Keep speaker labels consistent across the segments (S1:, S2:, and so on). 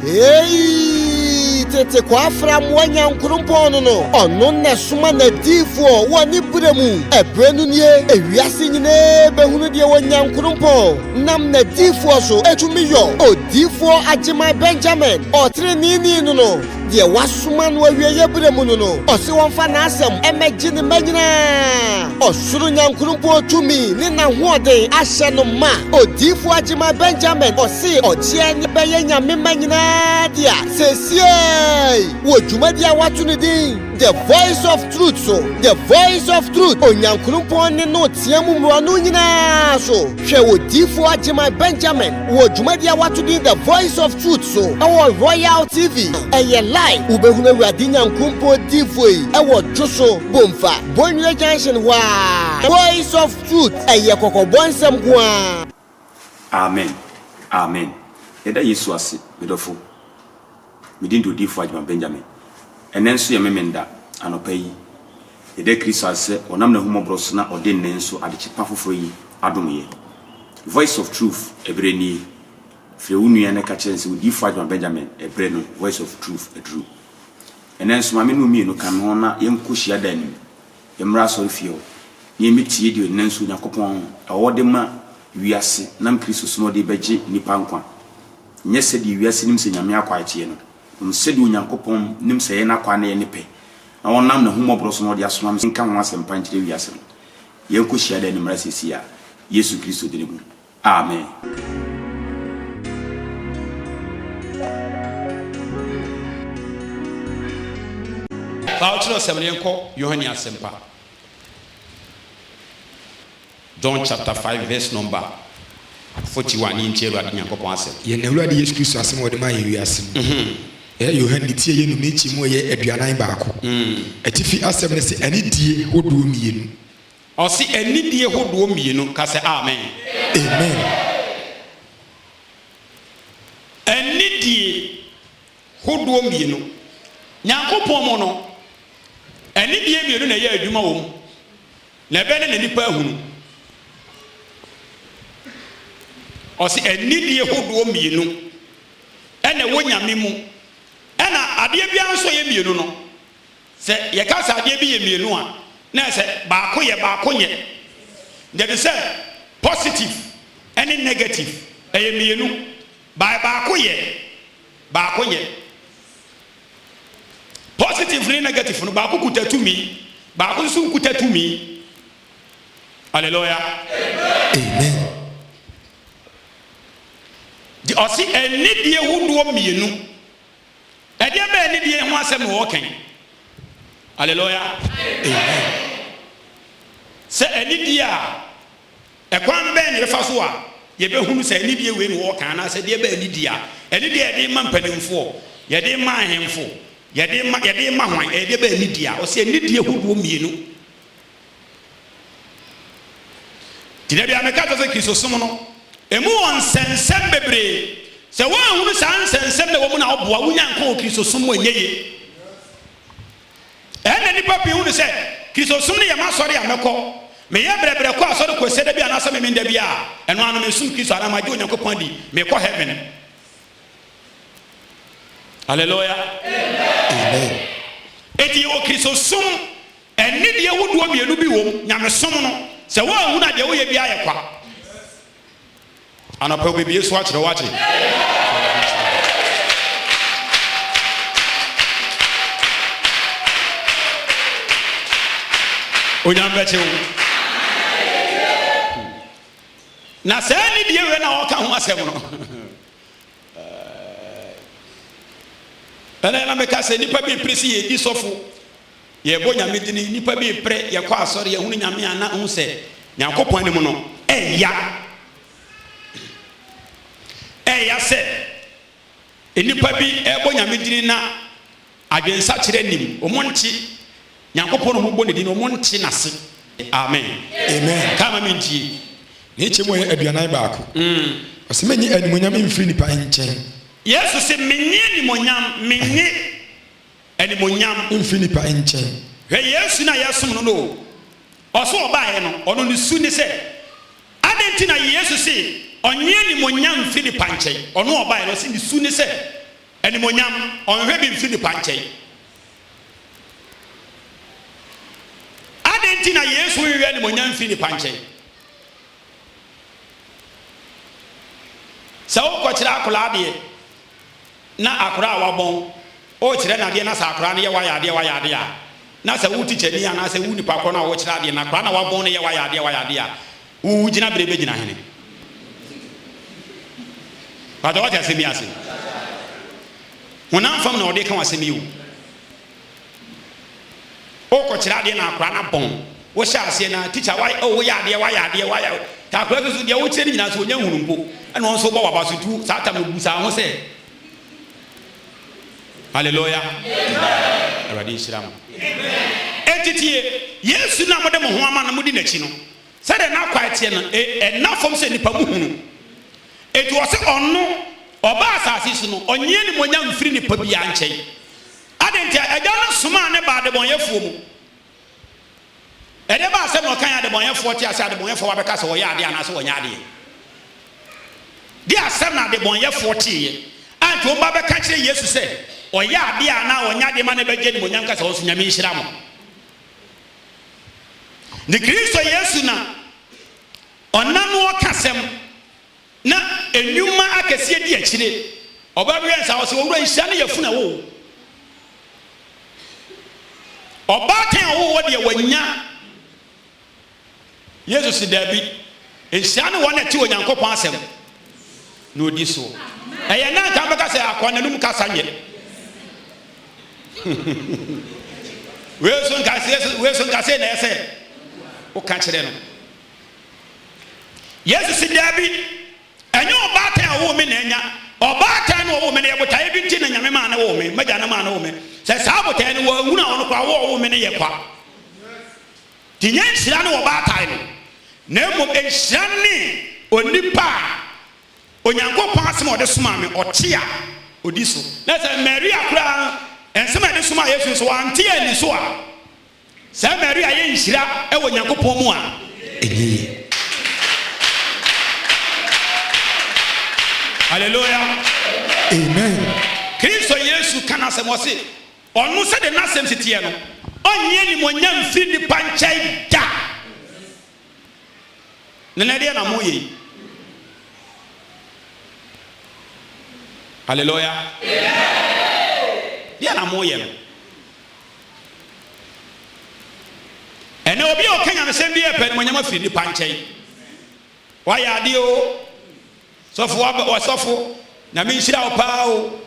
S1: Hey, tete kwa from wanya nkurumpono no. Ono na suma na difo wani buremu. Ebrenu nie ewiase nyine behunu de wanya nkurumpo. Nam na difo so etumiyo. O difo Ajima Benjamin. O trenini no. Die wasuma no awieye buremu no. O se wonfa na asem emeji ne manyina. O suru nyankurumpo tumi ni na hoden ahye no ma. O difo Ajima Benjamin o se o tie ni beye nyame manyina dia. Sesiei wo dwumadia watu ne din the voice of truth so the voice of truth onyankurumpo ne no tiamu mranu nyina so hwe wo difo Ajima Benjamin wo dwumadia watu din the voice of truth so our Royal TV eye live ubehuna awurade nyankurumpo difo yi ewo dwoso bomfa bonwe junction wa voice of truth eye kokobonsam kwa.
S2: Amen. Amen. Eda Yesu ase medofo Midindo difo Ajima Benjamin. Enenso ye memenda anopa yi. Ede Kristo ase onam na humobroso na ode nenso adechipa foforo yi adomye. Voice of truth ebreni. Fre unua na ka chense difo Ajima Benjamin ebreno voice of truth edru. Enenso ma me no mi no kan ho na yenkohia da anim. Yemra so fio. Ni emitie di nenso Yakopon awode ma wiase nam Kristo so no de beje nipa nkwa. Nyese di wiase nim se nyame akwaetie no. Msedi Onyankopon nim se ye na kwa na ye nepe na wonam na humobroso no de asoma nka ho asempa nkire wiase no yenko hia da nimra sesi a Yesu Kristo de mu. Amen.
S3: Paulus semenenko Yohani asempa John chapter 5 verse number 41 in Chero at Nyankopon asem.
S4: Ye na Awurade Yesu Kristo asem wo de ma ye wiase. Yohani tie ye no mechi mu ye aduanan baako. Atifi asem ne se anidie hoduo mienu.
S3: O se anidie hoduo mienu ka se amen.
S4: Amen.
S3: Anidie hoduo mienu. Nyankopon mo no anidie mienu na ye adwuma wo mu. Na be ne nipa ahunu. O se anidie hoduo mienu. Ene wo nyame mu. Ena ade bia nso ye mienu no. Se ye ka sa ade bi ye mienu a na se baako nye. There is a positive and negative. Ye mienu. Baako nye. Positive and negative no baako kuta tumi. Baako nso kuta tumi. Hallelujah.
S4: Amen.
S3: The osi enidie huduo mienu. Ede be enidie ho asem wo kan. Hallelujah.
S4: Amen.
S3: Se enidie a ekwan be ne fa so a ye be hunu se enidie we ne wo kan na se de be enidie a enidie de ma mpanimfo ye de ma ahemfo ye de ma hwan e de be enidie a osi enidie huduo mienu. Tine bia me ka to se Kristo som no emu on sensem bebre se wa hunu san sensem na wo mu na oboa wunya nko Kristo som anyeye ene nipa bi hunu se Kristo som ne yama sori ameko me ye brebre ko asori ko se da bia na so me nda bia eno anu me sum Kristo ana maje Onyankopon di me ko heaven. Hallelujah.
S4: Amen.
S3: Eti o Kristo som eni de woduo mienu bi wo nyame som no se wa hunu ade wo ye bia ye kwa ana pa obi Yesu a kire wache onyambeche wo na se ni die we na o ka ho asem no na me ka se nipa bi presi ye di sofo ye bo nyame dini nipa bi pre ye kwa asori ye hunu nyame ana hu se Nyankopon anim no eya se enipa bi ebo nyame dini na adwensa kire nim omonti Nyankopon mo bo ne dini omonti nase. Amen.
S4: Amen.
S3: Kama minti
S4: ne chemo ye aduanan baako. O se menyi animonyam mfiri nipa nchen.
S3: Yesu se menyi animonyam
S4: mfiri nipa nchen.
S3: Hwe Yesu na yasum no no. Oso obae no ono ne su ni se adentina Yesu se onye ni monyam mfiri nipa nchen. Ono obae no se ni su ni se animonyam ɔnhwɛ bi mfi nipa nkyɛn adenti na yesu hwɛ animonyam mfi nipa nkyɛn sɛ wokɔkyerɛ akwadaa adeɛ na akwadaa a wabɔn ɔkyerɛ nadeɛ na sɛ akwadaa no yɛ wayɛ adeɛ a na sɛ wo teacher ni ana sɛ wo nipa korɔ na wɔkyerɛ adeɛ na akwadaa na wabɔn no yɛ wayɛ adeɛ a wo gyina bere bɛgyina hene But what has he asking? When I'm from Nordic, I see you. Oh, Cochra, na Crana Bon. What shall I say now? Teacher, why? Oh, why? Calculators with the old city as well, young book, and also about to do Satan Busa, say. Hallelujah. Radishram. Entity, yes, you know, Madame Muhammad Mudinachino. Said enough quite enough from Seni Pabu. It was on no or Bass no on yen when young free Pabianche. I didn't tell a young Suman about the Boya Fumu. And ever said no kind of the Boya 40 as the Boya for because of Yadi and as well Yadi. Dear son of the Boya 40 and to Baba Country, yes, to say, or Yadi now on Yadi Money Begin when Yankas also Yami Shram. The Christ of Yesuna on Nano Casem. Na enuma akese di akire obabrian sa so wura nhia na yafuna wo obatan wo de wanya Jesus dabi nhia na wona ti onyankopon asem na odi so eye na ka baka se akwana num kasa nye we so nkase na ese o ka kire no Jesus dabi enyo obatan wo me na nya obatan no wo me na yebotae bi nti na nyame ma na wo me maja na ma na wo me se sa botan no wo huna ono kwa wo me na ye kwa tinye nhira no obatan no na emo enhira ne onipa onyankopon asem ode soma me ote a odi so na se Maria kura ensema de soma Yesu so ante ani so a se Maria ye nhira e wo nyankopon mu a eni Hallelujah.
S4: Amen.
S3: Kristo Yesu kana semosi. Onu se de nasem sitie no. Onye ni monyam fi ni panchai da. Nene de na moye. Hallelujah. Dia na moye no. Ene obi o kanya me sem bi e pe ni monyam fi ni panchai. Wa ya de o. Sofo na me nhira opa o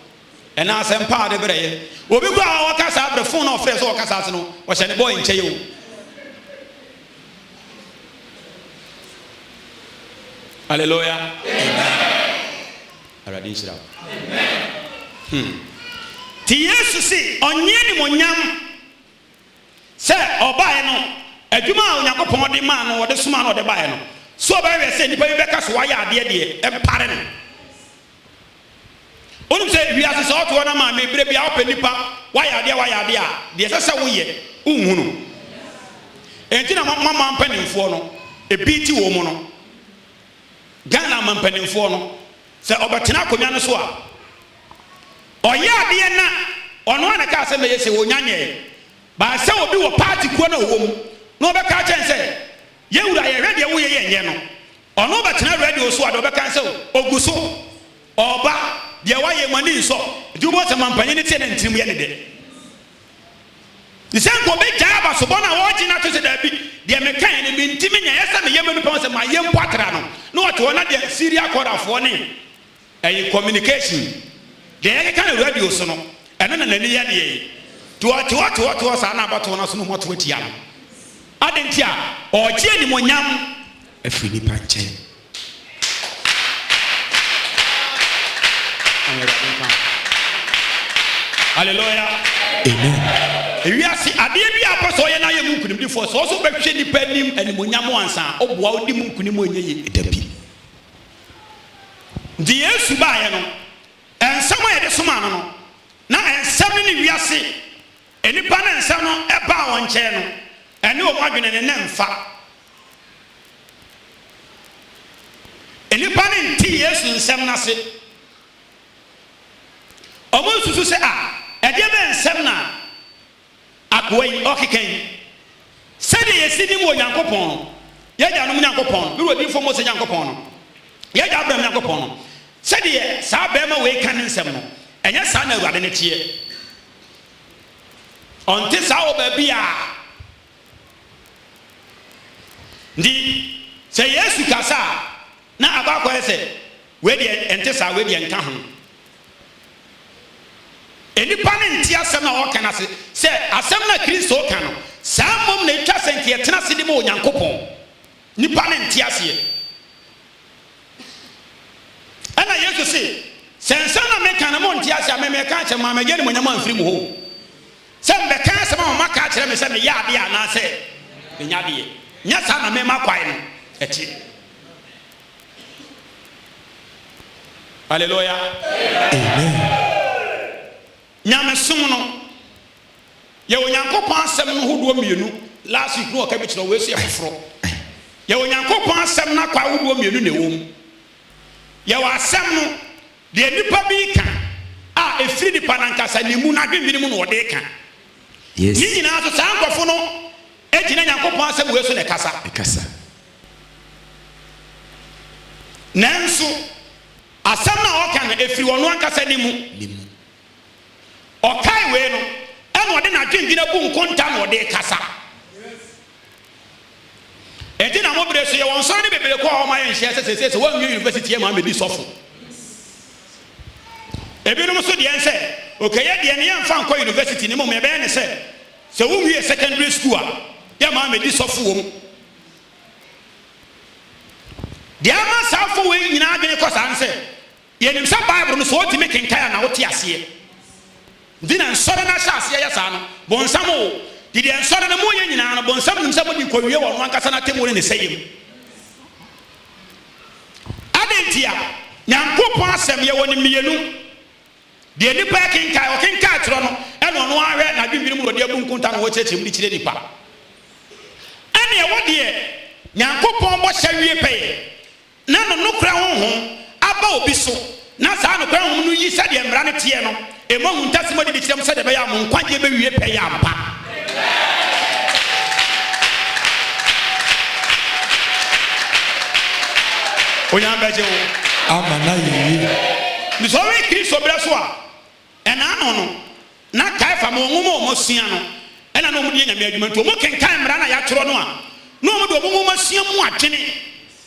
S3: ena asempa de breye obi gwa a wakasa abre phone na ofre so wakasa ase no wo hye ne boy nche yo Hallelujah. Amen. Amen. Ti Yesu si onye ni monyam se obae no adwuma onyankopon de ma no wo de soma no de bae no so ba we say nipa bi beka so waya ade de empare no onum say wi ase so to na ma me bre bia opa nipa waya ade a de sese wo ye unhunu enti na mama mpanimfo no ebi ti wo mu no Ghana mpanimfo no se obetena akonya no so a oye ade na ono ana ka se me yese wo nyanye ba se obi wo party ko na wo mu no be ka chen se ye wura ye hwede wo ye yenye no ono betena radio so ade obeka se oguso oba de waye mani so dubo se mampanye ne tie ne ntirim ye ne de isen ko be jaba so bona wo gina to se da bi de me kan ne bi ntimi nya yesa me yemanu pon se ma yem kwatra no no what wona de Syria korafo ne e communication de ye kan radio so no eno na nani ye de to sa na abato na so no moto atia no adentia oje ni monyam afini panche Hallelujah.
S4: Amen.
S3: We are see ade bi apostle ye na ye munkunim di for so be hwe nipa nim animonyam ansa oboa odi munkunim onye ye
S4: Dabi.
S3: Di Yesu ba ye no ensam ye de soma no na ensam ni wiase enipa na ensam no e ba won che no ene o madwene ne nemfa enipa ne nti Yesu nsam na se omo susu sɛ ɛdeɛ bɛ nsɛm na akoa yi ɔkekan sɛdeɛ yɛsi nim wɔ Nyankopɔn no yɛgya nom Nyankopɔn no bi wɔ dinfo Mose Nyankopɔn no yɛgya Abraham Nyankopɔn no sɛdeɛ saa bɛrima wei ka ne nsɛm no ɛnyɛ saa na Awurade ne teɛ ɔnte saa wɔ baabi a ndi sɛ Yesu kasa na abakɔyɛ sɛ wei deɛ ɛnte saa wei deɛ nka ho enipa ne nti asɛm na ɔka na se sɛ asɛm na Kristo ka no saa mmom na etwa sɛ nka yɛtena ase de ma Onyankopɔn nipa ne nti aseɛ ɛna Yesu se sɛ nsɛm na meka na mo nti ase a meka kyerɛ mo amagye ne mo nyama mfiri mo ho sɛ mbɛka asɛm a maka kyerɛ me sɛ meyɛ adeɛ anaasɛ menya adeɛ nyɛ saa na mema kwae no akyi hallelujah
S4: amen
S3: nyamesom no yɛwɔ Nyankopɔn asɛm no hodoɔ mmienu last week no ɔka bi kyerɛ wɔ esu yɛ foforɔ yɛwɔ Nyankopɔn asɛm no akɔ ahodoɔ mmienu na ɛwɔ mu yɛwɔ asɛm no deɛ nipa bi ka a ɛfiri nipa na nkasa ne mu na adwendwene mu na ɔde ka
S4: yes
S3: ne nyinaa so saa nkɔfo no ɛgyina Nyankopɔn asɛm wɔ esu na ɛkasa nanso asɛm na ɔka no ɛfiri wɔn ankasa ne mu ɔkae wei no ɛna ɔde n'adwendwene bu nkonta na ɔde kasa ɛnti na mobere so yɛwɔ nsɔre ne bebree kɔ a ɔma yɛ nhyɛ sɛ wɔnwie university yɛ ma mɛdi sɔfo ebinom so deɛ nsɛ okɛyɛ deɛ ne yɛmfa nkɔ university ne mu yɛbɛyɛ ne sɛ wonwie secondary school a yɛ ma mɛdi sɔfo wɔ mu deɛ ama saa fo wei nyinaa adwene kɔ saa nsɛ yɛnim sɛ Bible no so wotumi kenkan a na wote aseɛ nti na nsɔre no ahyɛ aseɛ yɛ saa no bɔnsam o deɛ nsɔre no moyɛ nyinaa no bɔnsam nim sɛ mode nkɔwie wɔ no ankasa no atemmu ne ne sɛyɛ mu ade nti a Nyankopɔn asɛm yɛwɔ ne mmienu deɛ nipa kenkan ɔkenkan kyerɛ no ɛna ɔno ahwɛ n'adwendwene mu wɔde abu nkonta no wɔkyerɛkyerɛ mu de kyerɛ nipa ɛne ɛwɔ deɛ Nyankopɔn bɔhyɛ wie pɛyɛ na no nokora honhom aba obi so na saa nokora honhom no yi sɛdeɛ mmara no teɛ no ɛma hu ntasɛm ɔde de kyerɛ m sɛdeɛ ɛbɛyɛ a mo nkwagyeɛ bɛwie pɛyɛ ampa onyame bɛgye wo
S4: ama na yɛwie
S3: nti sɛ ɔwe Kristo berɛ so a ɛna ano no na Kaiafa ma ɔnwoma a ɔmɔsua no ɛna na ɔmode yɛ nyame adwuma nti ɔmo kenkan mmara na yɛatwerɛ no a na ɔmode ɔmomoma sua mu adwene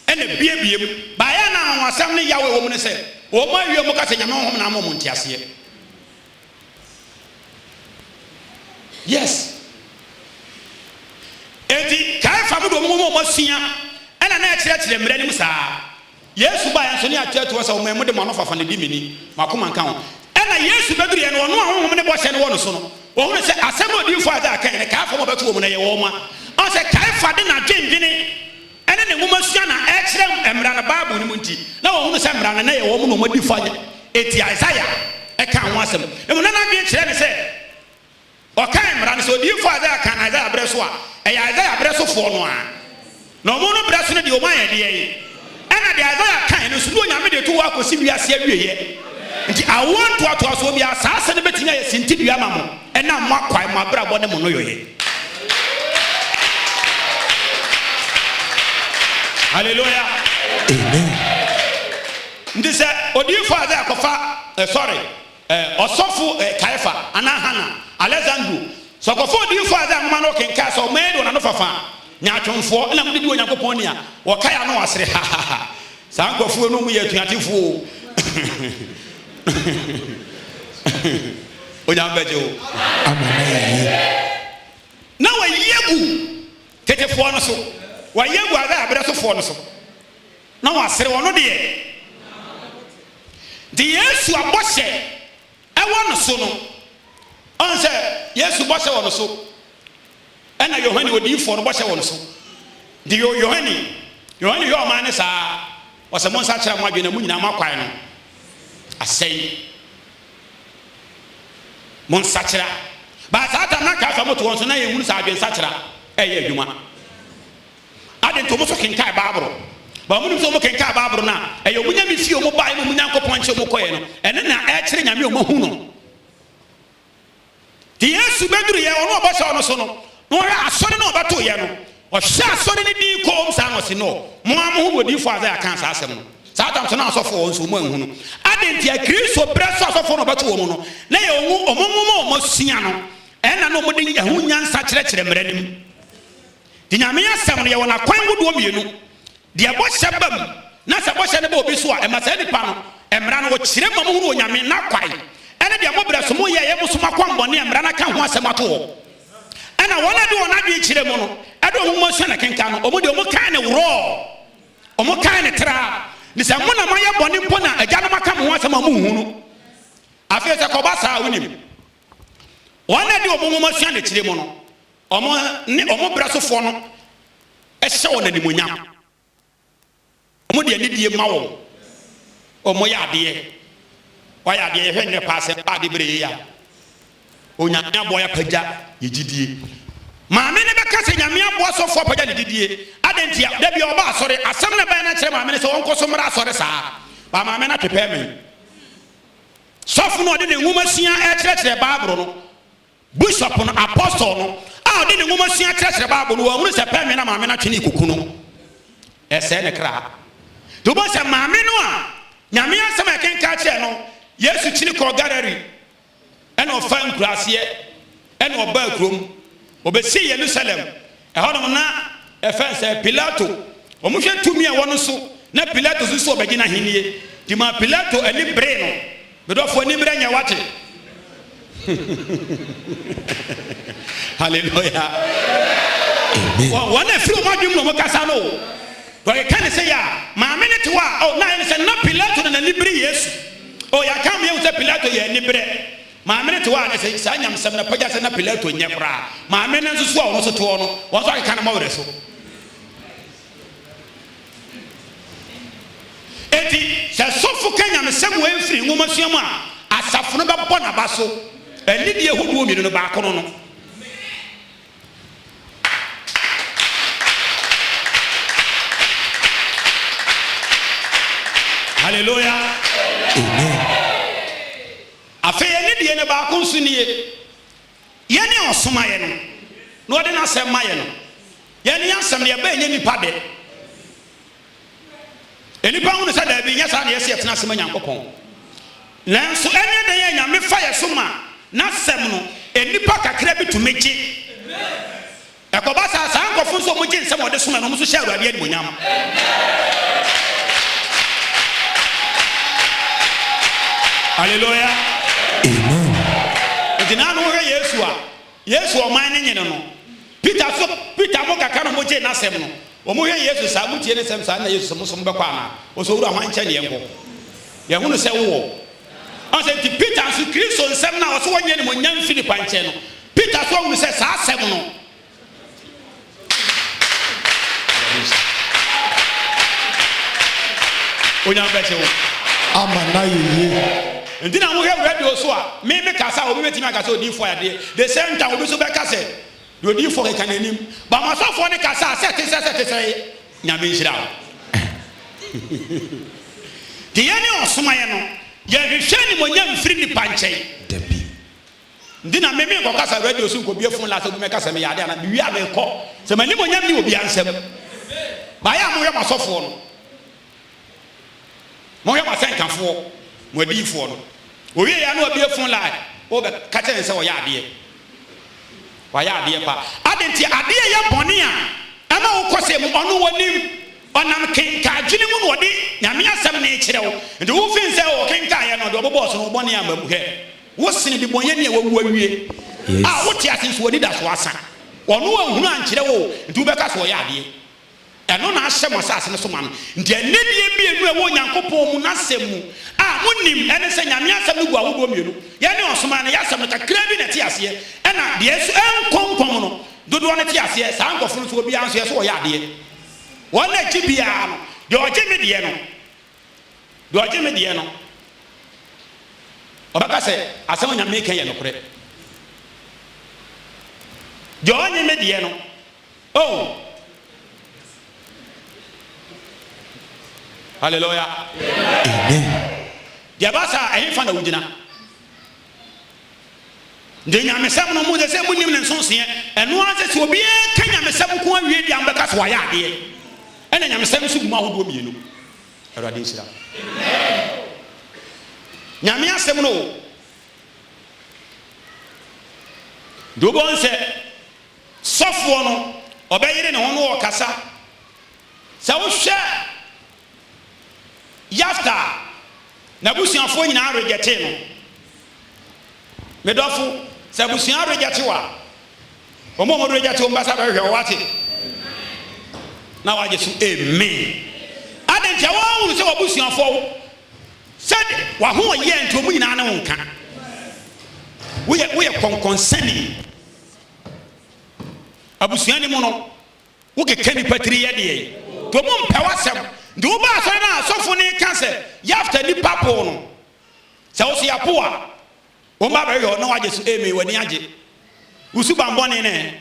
S3: ɛna biebie mu baayɛ na ahosɛm ne yawo wɔ mu ne sɛ ɔmo awie mu ka sɛ nyame honhom na ama ɔmo nte aseɛ yes enti Kaiafa mo de ɔmomoma ɔmɔsua ɛna na ɛkyerɛkyerɛ mmara no mu saa Yesu ba yɛn so ne akyerɛkyerɛ sɛ ɔmo de mo ano fafa ne di mini makoma nka ho ɛna Yesu bɛduru yɛn no ɔno a honhom ne bɔhyɛ no wɔ no so no ɔhunu sɛ asɛm a odiifo adze aka yɛn Kaiafa mo bɛto wɔ mu na yɛ wɔ ma ɔsɛ Kaiafa de n'adwendwene ɛne ne nwoma sua na ɛkyerɛ mmara no Bible no mu nti na ɔhunu sɛ mmara no na yɛ wɔ mu na ɔmo di fa eti Isaiah ɛka ho asɛm emu na n'adwene kyerɛ ne sɛ ɔka mmara no sɛ odiifo adze aka na Isaiah brɛ so a ɛyɛ Isaiah brɛ so foɔ no a na ɔmo no brɛ so no deɛ ɔmo ayɛ deɛ yi ɛna deɛ Isaiah kan no so no Nyame de to wɔ akɔsi wiase awieyɛ nti awo ntoatoasoɔ bi saa asɛ no bɛtumi ayɛ sintidua ama mo ɛna mo akwae mo abrabɔ ne mo no yɔyɛ hallelujah
S4: amen
S3: nti sɛ odiifo adze akɔfa ɔsɔfo Kaiafa anaa Hana Alexandro sɛ ɔkɔfa odiifo adze ahoma no kenka sɛ ɔmayɛ de ɔnano fafa nyaatwomfoɔ ɛna mode di Onyankopɔn ni a wɔkae ano wasere ha saa nkɔfoɔ no mu yɛ atuatefoɔ onyame bɛgye wo
S4: ama na yɛwie
S3: na wɔyɛ gu tetefoɔ no so wɔyɛ gu adze abrɛ sofoɔ no so na wɔasere wɔn no deɛ nti Yesu abɔhyɛ ɛwɔ no so no ɔn sɛ Yesu bɔhyɛ wɔ no so ɛna Yohane odiyifoɔ no bɔhyɛ wɔ no so nti Yohane yɛ ɔman ne saa wɔsɛ mo nsa kyerɛ mo adwene mu nyinaa mo akwae no asɛe mo nsa kyerɛ ba saa tam na Kaiafa mo to wɔn so na yɛhunu saa adwene nsa kyerɛ ɛyɛ adwuma ade nto mo so kenkae Bible ba mo nim so mo kenkae Bible na ɛyɛ omunya mi fie mo bae mo Nyankopɔn nkyɛ mo kɔɛ no ɛne na ɛkyerɛ Nyame o mo hu no yesu beduru ye ono obose ono so no no asori na obato ye no ɔhyɛ asɔre ne din kɔm saa no se no mo amoho wodifo azɛ aka saa asɛm no saa tam so na asɔfo wɔn so mo anhu no adentia kristo brɛ so asɔfo no bɛto wɔn no na yɛ ɔmo sua no ɛna no mo de ɛho nyansa kyerɛkyerɛ mmara nim di nyame asɛm no yɛ wɔn akwan wodoɔ mmienu deɛ bɔhyɛ bam na sɛ bɔhyɛ ne ba obi so a ɛma saa nipa no mmara no wɔkyerɛ ma mo ho nyame na kwae ɛne deɛ mo brɛ so mo yɛ mo so makɔmbɔne mmara na ka ho asɛm ato wɔ ɛna wɔn ade wɔn ade kyerɛ mo no ɛde ɔmo mo hyɛ na kenka no ɔmo de ɔmo kan ne worɔ ɔmo kan ne tra ne sɛ mo na mo ayɛ bɔne mpo na agya no maka mo ho asɛm a mo hu no afei sɛ kɔba saa wonim wɔn ade ɔmo mo hyɛ ne kyerɛ mo no ɔmo brɛ sofoɔ no ɛhyɛ wɔn animonyam ɔmo de anidie ma wɔn ɔmo yɛ adeɛ ɔyɛ adeɛ yɛhwɛ nnɛ paasɛ ade bere yɛ a onyame aboa apagya yɛgyidie maame ne bɛka sɛ nyame aboa sɔfoɔ apagya ne didie adentia da bia ɔba asɔre asɛm na bɛn na kyerɛ maame ne sɛ wɔnkɔ so mmra asɔre saa ba maame no atwepɛ me sɔfo no ɔde ne nwoma sua ɛkyerɛkyerɛ baaboro no bishop no apostle no a ɔde ne nwoma sua kyerɛkyerɛ baaboro no wɔhunu sɛ pɛ me na maame no atwe ne kuku no ɛsɛɛ ne kra nti wobɔ sɛ maame no a nyame asɛm a ɛkenka kyerɛ no yesu kyiri kɔɔ gallery ɛna ɔfa nkuraseɛ ɛna ɔba kurom ɔbɛsi yerusalem ɛhɔ nom na ɛfɛn sɛ pilato ɔmohwɛ tumi a wɔno so na pilato so ɔbɛgyina henie nti ma pilato ani bere no medɔfoɔ ani bere nyɛ wate hallelujah wɔn afiri ɔmo adwom na ɔmo kasa no wɔyɛka ne sɛ yɛ a maame ne te hɔ a na ɛne sɛ na pilato na n'ani bere yesu yɛaka ma yɛhu sɛ pilato yɛ ani bere maame ne te hɔ a ne sɛ saa nyamsɛm na pagya sɛ na pilato nyɛ koraa maame ne nso so a ɔno so toɔ no wɔn nso akeka no ma werɛ so enti sɛ sɔfo ka nyamsɛm wɔ mfiri nwoma sua mu a asafo no bɛbɔ n'aba so anidie hodoɔ mmienu no baako no hallelujah amen afei anidie ne baako nso nie yɛne ɔsoma yɛ no na ɔde n'asɛm ma yɛ no yɛne asɛm ne yɛbɛɛ nyɛ nipa de nipa ho ne sɛ daabi nyɛ saa ne yɛsɛ yɛtena asɛm Nyankopɔn nanso ɛne de yɛ nyame fa yɛ so ma n'asɛm no nipa kakra bi tumi gye ɛkɔba saa nkɔfo nso ɔmo gye nsɛm ɔde soma no ɔmo nso hyɛ Awurade animonyam hallelujah amen ntina no hwɛ yesu ɔman ne nyene no peter mo kaka no mo gye n'asɛm no ɔmo hwɛ yesu saa mo tie ne sɛm saa na yesu mo som bɛkɔ ana ɔsɔ wura hwan kyɛ ne yɛnkɔ yɛhunu sɛ wowɔ ɔsɛ nti peter nso kristo nsɛm na ɔsɔ wɔnyɛ ne mo nya mfi nipa nkyɛn no peter so ɔhunu sɛ saa asɛm no onyam bɛkyɛ wo
S4: ama na yeye
S3: nti na wohwɛ radio so a me kasa obi betimi akasa odifo adeɛ the same time obi so bɛka sɛ the odifo ka nanim ba masɔfo ne kasa sɛ te sɛ nyame nhyira wo de yɛne ɔsoma yɛ no yɛhwehwɛ ni monya mfiri nipa nkyɛn
S4: dabi
S3: nti na me nkɔ kasa radio so nkɔ bie fon la sɛ obi mɛkasa me yade ana me wi a me kɔ sɛ mani monya ni obi ansɛm ba ya mo hwɛ masɔfo no mo hwɛ masɛnkafoɔ mo adiifoɔ no owie ya no obi efun la o be ka kyerɛ sɛ wɔyɛ adeɛ pa adenti adeɛ yɛ bɔne a ɛma wo kɔsɛ mu ɔno wɔnim ɔnam kenka adwene mu no wɔde nyame asɛm ne kyerɛ wo nti wo fin sɛ wo kenka yɛ no de ɔbɔbɔ so no bɔne ama mu hɛ wo sene de bɔnyɛ ne wɔwu awie a wo te ase nso wɔdi da so asa ɔno wɔhunu ankyerɛ wo nti wo bɛka so wɔyɛ adeɛ ɛno na ahyɛ mo asase no so ma no nti ɛnedie bienu ɛwɔ Nyankopɔn mu n'asɛm mu a monim ɛne sɛ nyame asɛm no gu ahodoɔ mmienu yɛne ɔsoma no yɛasɛm no kakra bi na te aseɛ ɛna deɛ so ɛnkɔnkɔm no dodoɔ no te aseɛ saa nkɔfo no so obiara nso yɛ so wɔyɛ adeɛ wɔn na akyi biara no deɛ ɔgye me deɛ no ɔbɛka sɛ asɛm nyame ka yɛ nokorɛ deɛ ɔnye me deɛ no hallelujah amen deɛ ba saa ɛhefa na wogyina de nyamesam no mu de se munim ne nsonse eno anse se obi ka nyamesam ko awie di ambeka so ya ade ena nyamesam su guma hodo mienu awurade nsira amen nyame asem no do bon se sofo no obeyire ne ho no okasa sa wo hwe Yafta na busuafo nyina rejete no medofo sa busuan rejete wa omo rejete o mbasa ba hwe wate na waje so amen adentia wo hu se obusuafo said wa ho ye nto mu nyina na wonka we konkonsani abusuan ni mu no wo keke ni patri ye de to mo mpewasem do ba so na sofo ne ka se Yafta ni papo no se wo se yapo a wo ba be yo na waje so amen wani age usu bambone ne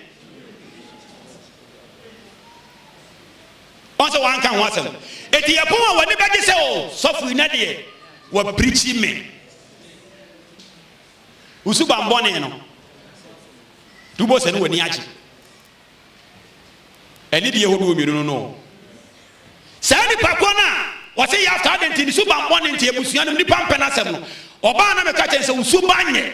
S3: on se wan kan ho asem eti yapo a wani beje se o sofo na de wo preach me usu bambone no dubo se ne wani age eni de yehodo mi no sani pakona wase Yafta adenti ni suba mbone nti ebusuanu ni pampa na sem no oba na me ka chen se usuba nye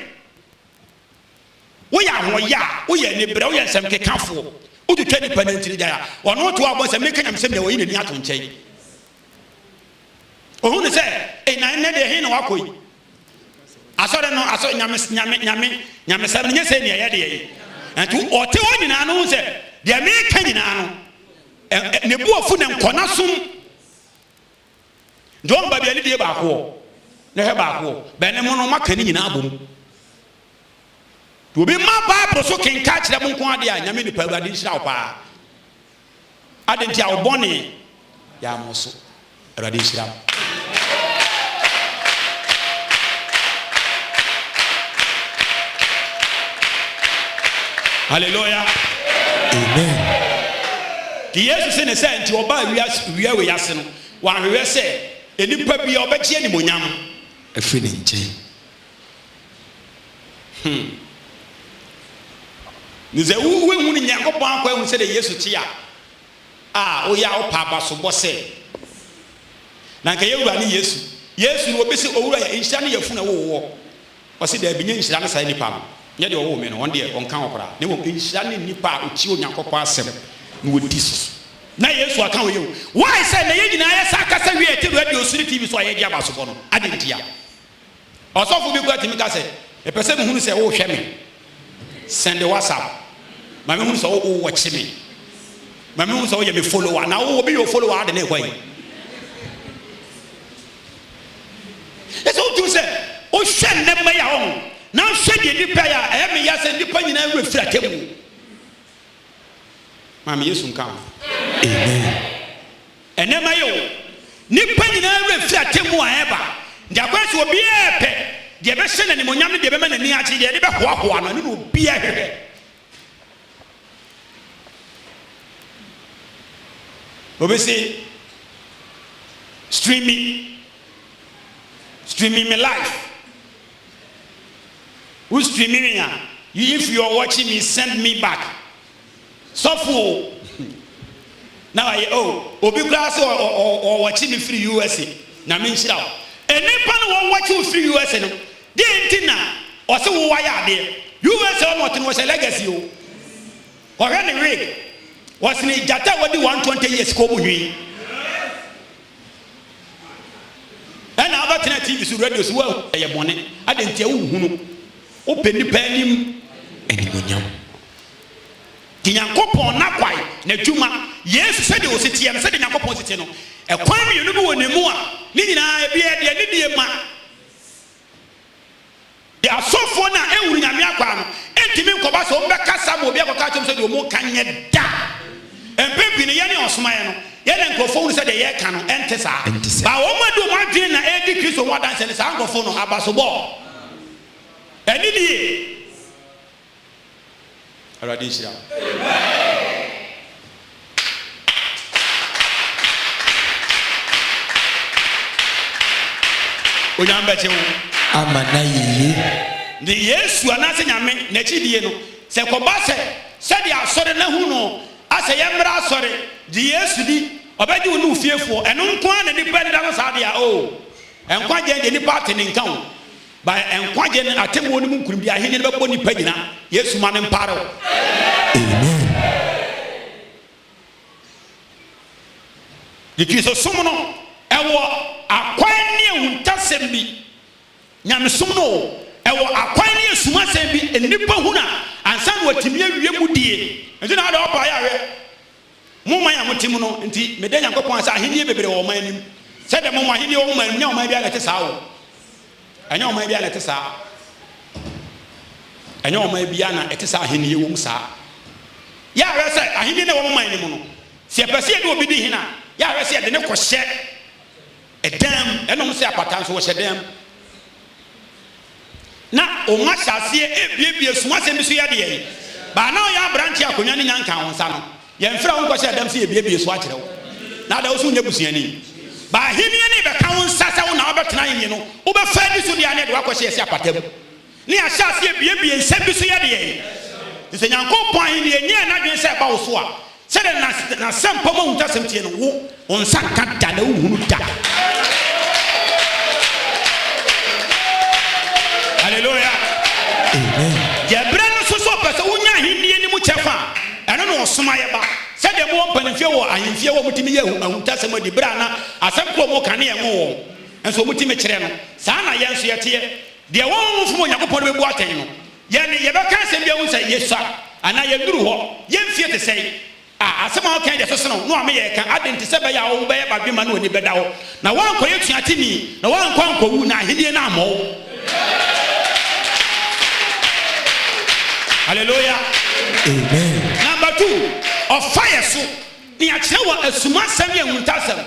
S3: wo ya hoya wo ye ne bre wo ye nsem kekafo wo tutwa ni panantiri da ya ono to abo se me ka nyam sem ne wo yi ni ato nchen ohu ne se na ne de he na wakoyi asore no aso nyame sem nye se ne ye de ye antu ote wo nyina no se de me ka nyina no ne buofu ne nkona som John ba bia ni die ba ko ne he ba ko be ne mo no maka ni nyina abom to bi ma Bible so kenka kire mo nko ade a nyame ni pa Awurade nhira wo pa adenti a wo bone ya mo so Awurade nhira hallelujah amen ki Jesus ne se nti oba wiya we yase no wa hwewe se enipa bia obekye ni monyam afi ne nche nize we hu ni Nyankopon akwa hu se de Yesu tia o ya o pa baso bose na nka yewura ni Yesu no obesi owura ya nhira ne yafu na wo o se da binye nhira ne sai nipa no nye de wo me no on de on kan okora ne wo nhira ne nipa o ti o Nyankopon asem no wodi so na Yesu aka wo yewu why say na ye nyina ye saka sa wi eti radio siri TV so aye dia baso no adentia osofu bi kwa timi ka se e pese mu hunu se wo hwe me send the WhatsApp ma me hunu se wo watch me ma me hunu se wo ye me follower na wo bi yo follower ade na kwai eso tu se o hwe ne ma ya ho na hwe de nipa ya e me ya se nipa nyina we fira temu ma me Yesu nka amen enema yo nipa nyina we fira temu a eba ndiakwese obi epe de be hye na monyam de be ma nani achi de be hoahoa no ne obi ehwe obese streaming my life who streaming me if you are watching me send me back so now I obi class or watching me free USA na me nshira eni pa no watching free USA no de ntina o se wo waya de USA no tin wo se legacy o o he ni rig was ni jata wodi 120 years ko mu hwi and other TV so radio so well e bone adentia wo hunu o peni panim eni monyam Nyankopon na kwai na dwuma Yesu se de osetiam se de Nyankopon sete no e kwan mi no bi wonemu a ni nyina e bia de ni die ma de asofo na ewuru nyame akwa no entimi nkoba so mbeka sam obi akoka chom se de omo kanye da empepi ne ye ne osoma no ye ne nkofo se de ye ka no ente sa ba wo ma do ma dwen na edi Kristo wa dan se ne sa nkofo no abasobo eni die Awurade nhyira amen onyamba chewo
S4: amana yiye
S3: the Yesu anase nyame na chidie no se koba se de asore na hu no ase yemra asore the Yesu di obeji wo no fiefo eno nko na nipa da no sa de a o enkwa je de nipa atene nka ho ba enkwa je ne atemo no munkurum bi ahene ne bebo nipa nyina Yesu ma ne mpare wo amen dikisa somono ewo akwan ne huntasem bi nyame somono ewo akwan ne sumasem bi enipa hu na ansan watimi awie mu die enti na da opa ya we mo man ya motim no enti mede Nyankopɔn asa ahenie bebre wo man nim se de mo ahenie wo man nya wo man bia na te saa wo anya wo man bia na te saa anya wo man bia na te saa ahenie wo mu saa ya we se ahenie ne wo man nim no se pese de obi di hina ya we se de ne kɔhye edam enom se apatan so wo hye dem na o ma hyase ebiebie sumasem bi so ya de ye ba na o ya branch akonya ne nyanka won sa no ye mfra won kɔhye edam se ebiebie so akyerɛ wo na da wo so nya busuani ba henie ne be ka won sasa wo na obetena yin no wo be fa di so dia ne de wakɔhye ese apatam ne ya hyase ebiebie nsɛm bi so ya de ye se Nyankopɔn henie nye na dwen se ba wo so a se de na sempo mo huntasem tie no wo onsa ka da na wo hunu da hallelujah amen jebra no so pese wonya henie ni mu chefa eno no osoma ye ba se de mo mpanifie wo ahemfie wo mutimi ye huntasem di bra na asempro mo kane ye mo enso mutimi kire no saa na ye nso ye te de wo mfu mo Yakopɔn be bu aten no ye ne ye be ka asem bia wo nsa Yesu ana ye duru ho ye mfie te sei asema o kan de so no ame ye kan adenti se be ya wo be ye badwema na oni beda ho na wan koye tuatini na wan kwankowu na ahedie na amo hallelujah amen number 2 of fire so ni a kire wa asuma sam ye huntasam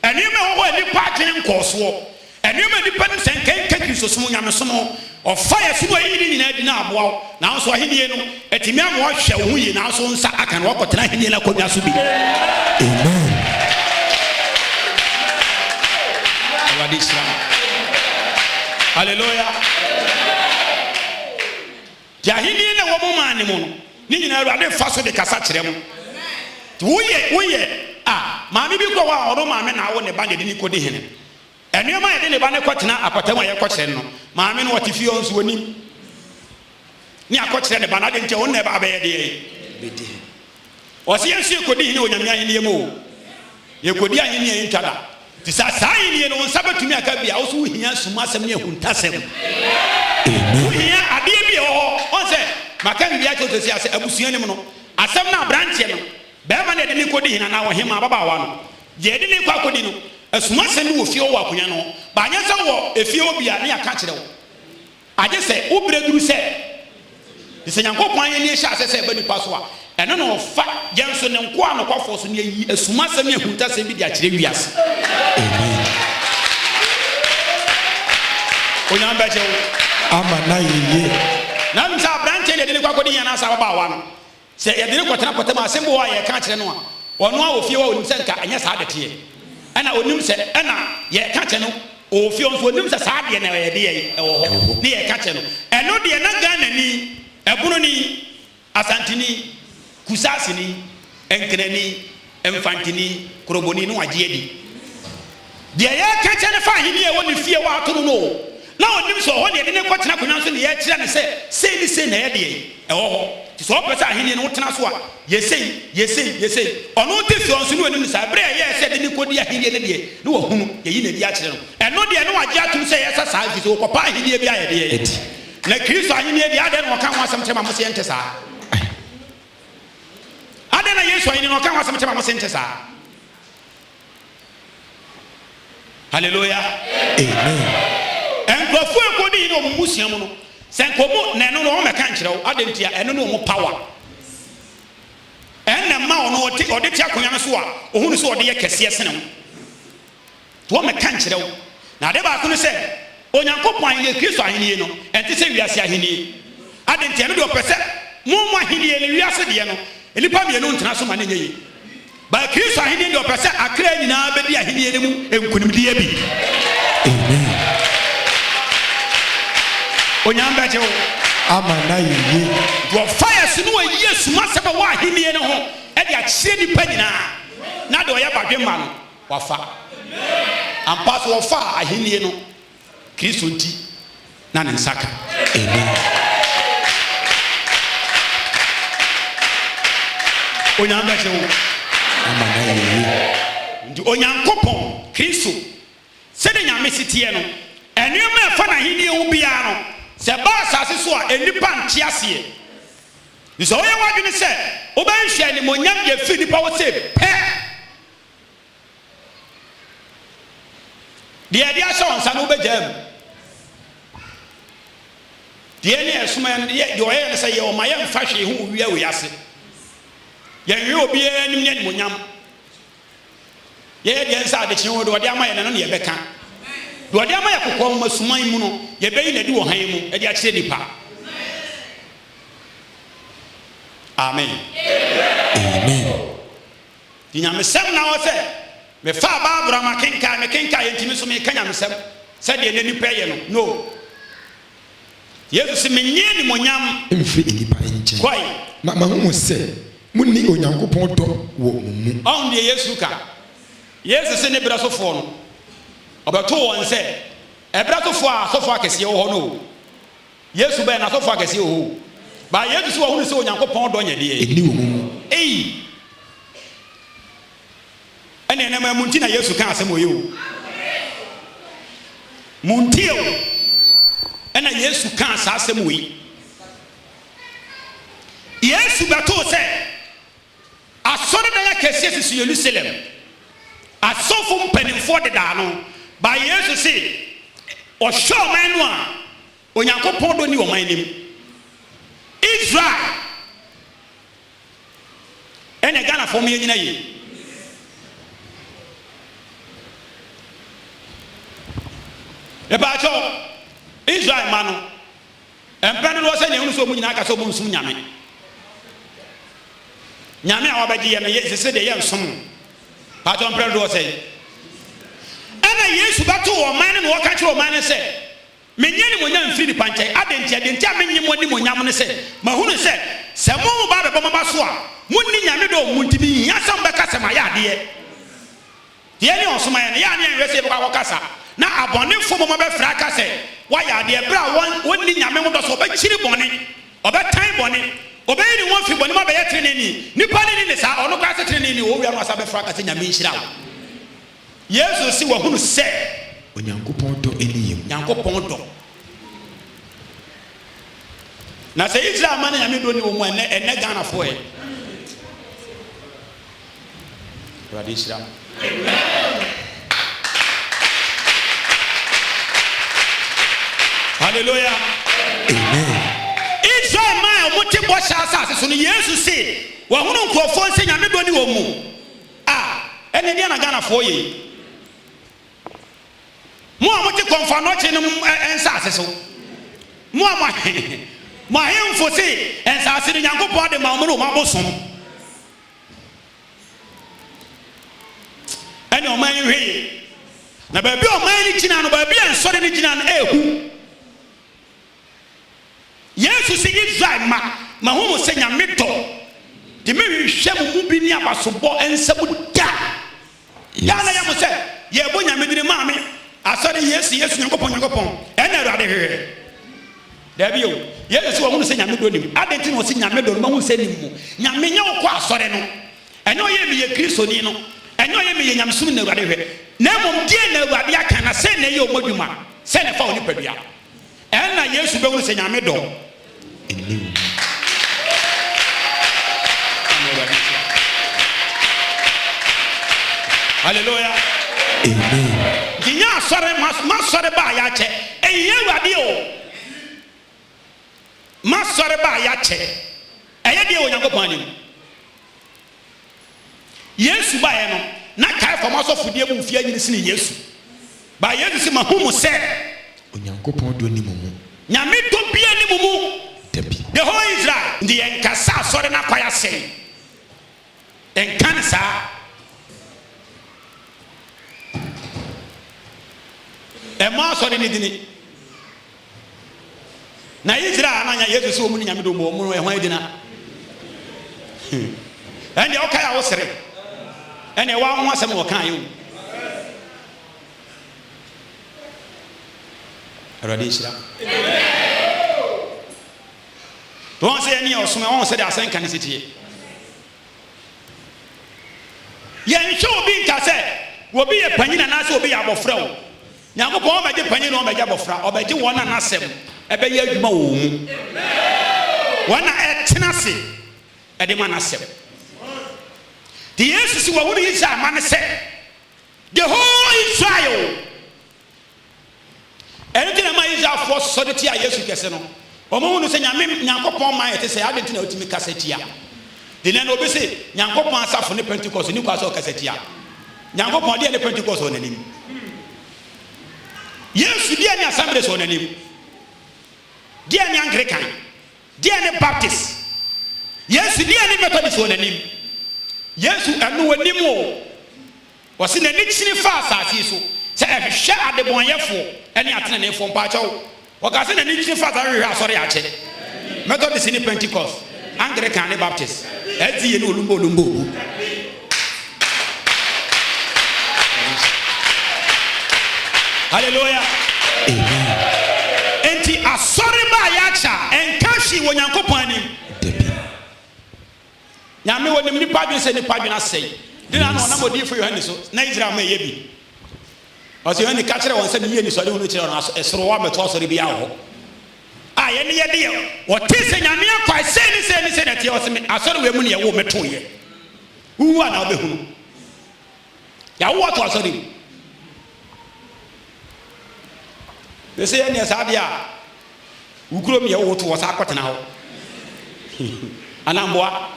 S3: enema wo ani patwen nkoso enema ni pan sen kan Kristo so nyame so of fire so wa yi nyina di na aboa na so ahedie no etimi amo hwe wo yi na so nsa aka na wakotena ahedie na kodwa so bi amen hallelujah jahili ne wo mo mane mo ni nyina Awurade fa so de kasa kire mo woye maame bi ko wa odo maame na wo ne ba ne di ko de hene enuema ye de ne ba ne kwotena apatama ye kwokire no maame no wote fie onso woni ni akokire ne ba na de nche won ne ba ye de bedi o se yensu ko de hene onyame ahene mo ye ko di ahene ye ntwada ti sa ahene no nsabetumi aka bia wo so hia suma asem ne huntasem amen hia ade bi ho on se maka bia to se ase abusuan nim no asem na branch no be ma ne de ni ko di hina na wo hema baba wa no je de ni kwa ko di no asuma asem ni wo fie wo akonya no ba nya se wo efie obi a ne aka kire wo aje se wo breduru se se Nyankopɔn ye ni hya se ba nipa so a eno no fa jenso ne nko a no kwafo so ne yi asuma asem ne huntasem bi di a kire wiase amen onya ba je
S4: ama na yeye
S3: na msa branch le de kwa kodi yana sa baba wa no se ye de ko tena potema asem bo wa ye ka kire no a ono a ofie wa onim se nka anya sa adete ana onim se ana ye ka kire no ofie onso onim se sa de na ye de ye ewo ho ne ye ka kire no eno de na Ghana ni ebunu ni asantini kusasini enkreni emfantini kroboni no agye di de ye ka kire ne fa hini e woni fie wa atunu no na onim so ho de ne kwotena konwan so ne ye kire ne se na ye de ewo ho ti so pesa ahini no tena so a ye sei ono te fi onso no onim sa bre ye se de ne kodi ahini ne de ne wo hunu ye yi na bi a kire no eno de ne wagye atum se ye sa fi so kopa ahini bi a ye de ye na Kristo ahini bi ade no kan wasam tema mo se ente sa ade na Yesu ahini no kan wasam tema mo se ente sa hallelujah amen enkrofo ekodi no musuam no senkomo na eno no o meka nkire wo adentia eno no mo power enna ma ono ode tia konya no so a ohunu so ode ye kese sene mo to meka nkire wo na de ba ko no se Onyankopɔn ye Kristo ahenie no ente se wiase ahenie adentia no de opese mo ahenie ne wiase de no enipa me no ntena so ma ne nyi ba Kristo ahenie de opese akra nyina be di ahenie ne mu enkunimdi ya bi amen onyambeje wo
S4: ama na yeye
S3: wo fire sunu wa yesu masaba wa ahenie ne ho e de akyire nipa nyina na de oya badwe ma no wafa ampa so wo fa ahenie no Kristo nti na ne nsaka
S4: amen
S3: onyambeje wo
S4: ama na yeye
S3: ndi onyankopon Kristo se de nyame sitie no enuoma efa na ahenie ho bia no se ba asase so a enipa nte ase e so oya wadwene se obanhwe ni monyam ye fi nipa wo se pe de dia so onsa no obejam de ne esuma no de oya ne se ye o maye mfa hwe ho wi awe ase ye wi obi anim nya ni monyam ye de nsa de kyen wo de ama ye no ne ye beka do de ama ye kokko masuman mu no ye beyi na di wo han mu e de a kire nipa amen
S4: amen
S3: dinya mesem na wo se me fa ba Abraham kenka me kenka ye ntimi so me kanya mesem se de ne nipa ye no Yesu me nye ni monyam
S4: mfi enipa enche
S3: kwai
S4: ma hu se munni onyankopon do wo mu
S3: on de Yesu ka Yesu se ne brasofo no obeto won se ebrasofo a sofo akese wo ho no Yesu be na sofo akese wo ba Yesu se wo hu se onyankopon do nya de
S4: eni wo mu
S3: ene na munti na Yesu ka asem oye o munti o ena Yesu ka asem oye Yesu beto se asore da ya kese si Jerusalem asofo mpanimfo de da no ba Yesu se o show man no a onyankopon do ni o man nim Israel ene Ghana fo me nyina yi eba cho Israel ma no empene no se ne hunu so mu nyina aka so mu nsum nyame nyame a wabaji ye no ye se de ye nsom pato mpere do se ana Yesu bato o man no waka kire o man se menye ni monyam firi panche adenti amenye mo ni monyam ne se mahunu se mo ba be bo so a munni nyame do muntimi hia sam be kasa ma ya de ye ni osoma ye ya ni enwe se be kwa kasa na abone fo mo be fra kasa wa ya de bra wonni nyame mo do so be chiri bone obe tan bone obe ni won fi bone ma be ye trene ni pa ni sa ono kwa se trene ni o wi anu asa be fra kasa nyame nhira Yesu si wa hunu se
S4: onyankopon do eniyem
S3: nyankopon do na se Israel man nyame do ni wo mu ene Ghana fo e brother Israel hallelujah
S4: amen
S3: Israel man mo ti bo sha asase so no Yesu si wa hunu nkofo nse nyame do ni wo mu ene dia na Ghana fo ye mo amote konfa no che no ensa aseso mo ahemfo se ensa ase de Nyankopon de ma mo no ma bosom ene o man hwe na ba bi o man ni gina no ba bi ensore ni gina no ehu Yesu se Israel ma ho mo se nyame do de me hwehwe mo bi ni abasobo ensamu da ya na ya mo se ye bo nyame bi ni ma me asore Yesu Nyankopon ene Awurade hwehwe da bi o Yesu wo hunu se nyame do nim adenti no se nyame do no ma hunu se nim mu nyame nya wo kwa asore no ene oye mi ye Kristo ni no ene oye mi ye nyamsum na Awurade hwehwe na mom die na Awurade aka na se na ye o modwuma se na fa oni padua ene na Yesu be hunu se nyame do hallelujah
S4: amen
S3: dinya sore masore ba ya che eye Awurade o masore ba ya che eye de Onyankopon anim Yesu ba ye no na kai fo maso fudie mu fie nyini sine Yesu ba Yesu si mahumu se
S4: Onyankopon do ni mumu
S3: nyame do bia ni mumu
S4: dabi
S3: the whole Israel ndi enkasa sore na kwaya se enkansa ema sore ni dini na Israel na nya Yesu so mu ni nyame do mo mu e ho adina ene o kai a wo sere ene wa ho asem wo kan yo Arade shira don se ene o so won se da asan kan sitie yen hwe obi nka se obi ye panyina na se obi ye abofra o Nyankopon o beje panyina o beje abofra o beje wona na asem ebe ye adwuma wo mu wona etena se ede ma na asem the Jesus who would use that man said the whole Israel anything am I is our first so that Yesu kese no omo nu se nyame Nyankopon man ete se ade tina otimi kasetia de ne no be se Nyankopon asafo ne Pentecost ni kwa so kasetia Nyankopon de ne Pentecost onanim Yesu de ne Assemblies onanim de ne Anglican de ne Baptist Yesu de ne Methodist onanim Yesu anu wanim o wose na ni chini fa asase so se ehwe adebonyefo ene atenenefo mpachawo wakase na ni chini fa asare asore ache Methodist ni Pentecost Anglican ni Baptist ezi ye ni olumbo Hallelujah amen enti asore ba yacha enkashi wo Nyankopon anim nyame wonim ni padwin se ni padwin asei dina no na modi for Yohane so na Israel ma yebi o se Yohane ka kire won se ni ye ni so de hono kire no esoro wa meto so de bia ho a ye ni ye de o ti se nyame akwa se ni se na tie o se asoro we mu ne ye wo meto ye wu ana obehunu ya wo to asoro de se ye ni asadia ukuro mi ye wo to wo sa akotena ho anamboa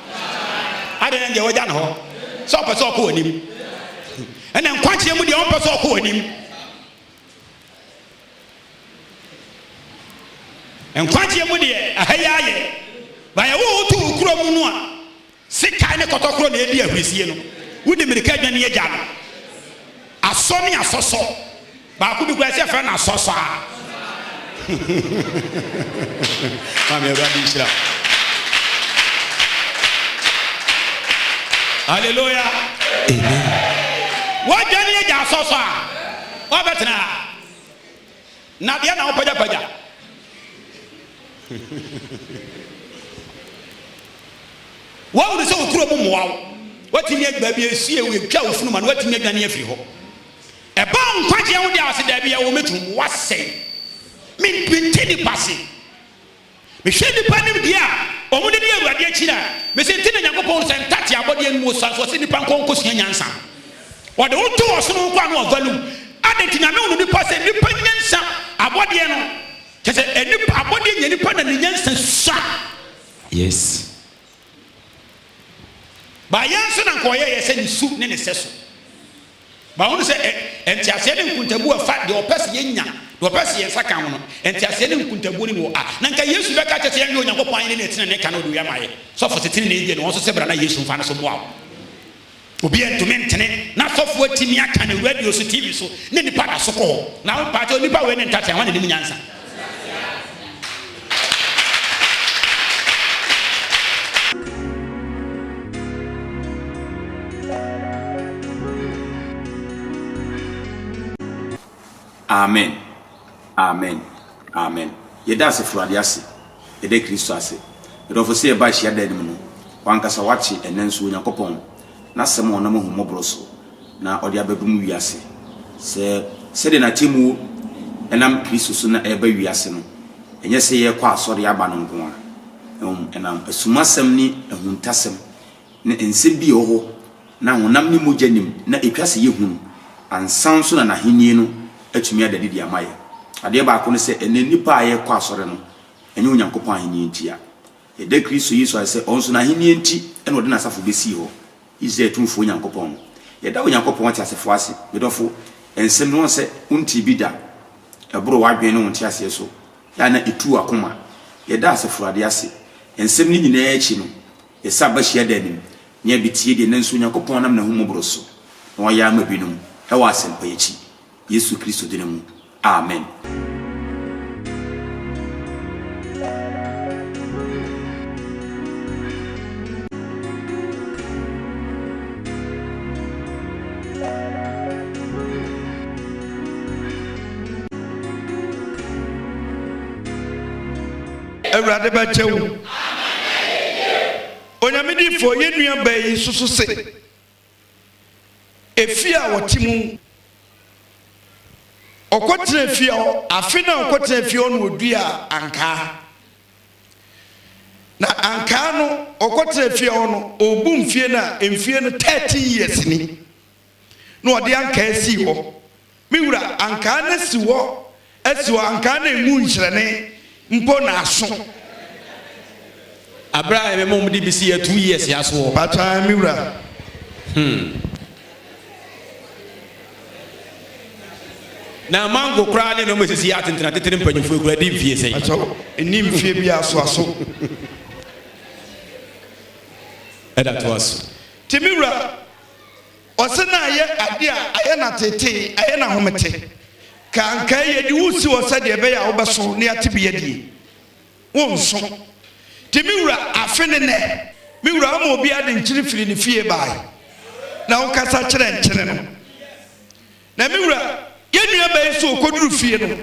S3: ade nje waja na ho so pese ko onim ene nkwanche mu de on pese ko onim nkwanche mu de ahayaye ba ya wo to ukuro mu no a sika ne kotokoro na edi ahurisie no wudi mirika dwane ye ja no aso ne asoso ba ku bi gwa se fa na asoso a mami Arade shira Hallelujah amen wajani ya jasoso a obetena na bia na opaja wa wo se okuro mu moa watimi agba bia esie we twa ofunu ma watimi adwane afiri ho eba nkwaje wo dia ase da bia wo metum wasei min twintini pase me hwedi panim dia omo de dia Awurade achi na me se ntina Nyankopon se ntate abode anu so so se nipa nkonko sua nyansa o de woto osono kwa no value ade ntina me onu nipa se nipa nyansa abode no ke se nipa abode nya nipa na nyansa sa
S4: yes
S3: ba yansa na nkoye ye se nisu ne ne seso ba onu se entiase ne nkuntabu afa de opese yenya do pese ye saka ho no entiase ne nkuntabu ni wo a na nka Yesu beka tete ye Onyankopon ane ne tene ne ka no do ya maye so fo tete ne ye no so se bra na Yesu mfa na so moa obi entumentene na sofo atimi aka na radio so TV so ne nipa da so ko na pa ta nipa we ne ntate ho ne nim nyansa
S2: Amen. Amen. Amen. Yeda se Awurade ase. Yeda Kristo ase. Yedofo se ba hia da nim no. Wankasa wachi enenso Onyankopon. Na sem ona mo humobro so. Na ode ababum wiase. Se de na timu enam Kristo so na eba wiase no. Enye se ye kwa asori aba no nko a. Enam asumasem ni ehuntasem. Ne ensem bi ho na honam ni mojanim na etwase ye hunu. Ansan so na henie no atumi adadi di amaye ade ba ko ne se ene nipa aye kwa asore no enye Onyankopon ahenie ntia ede Kristo Yesu ase onso na ahenie nti ene ode na asafo besi ho ize tumfo Onyankopon yeda Onyankopon ati asefo ase medofo ensem no se unti bida ebro wadwen no nti ase so ya na etu akoma yeda asefo ade ase ensem ni nyina echi no yesa ba hia da nim nya bitie de nanso Onyankopon nam na humobro so no ya ma binum e wa asem echi Yesu Kristo dinemu. Amen.
S5: Awurade bɛkyɛw onyamedifo yenua bayi susu se efi a wɔte mu ɔkɔtena fie afe na ɔkɔtena fie no odua ankaa na ankaa no ɔkɔtena fie no obu mfie na mfie no 13 years ni na ɔde ankaa si hɔ miwura ankaa na si hɔ ankaa na emu nhyerɛne mpo na aso
S3: abra me mom di bisi ya 2 years ya so
S5: bata miwura
S3: na mango kra ne no mesisi ya tentena tetere mpanyimfo kura di mfie sei
S5: aso eni mfie bi aso
S3: eda to aso
S5: timiwura ɔsena ayɛ ade a ayɛ na tete ayɛ na homete ka ankaa yɛ di wusi wɔ sɛ deɛ bɛyɛ a wobɛso ne ate bi yɛ die wonso timiwura afe ne nɛ miwura ama obi ade nkyiri firi ne fie bae na wokasa kyerɛ nkyene no na miwura yɛnua bɛyɛ so ɔkɔduru fie no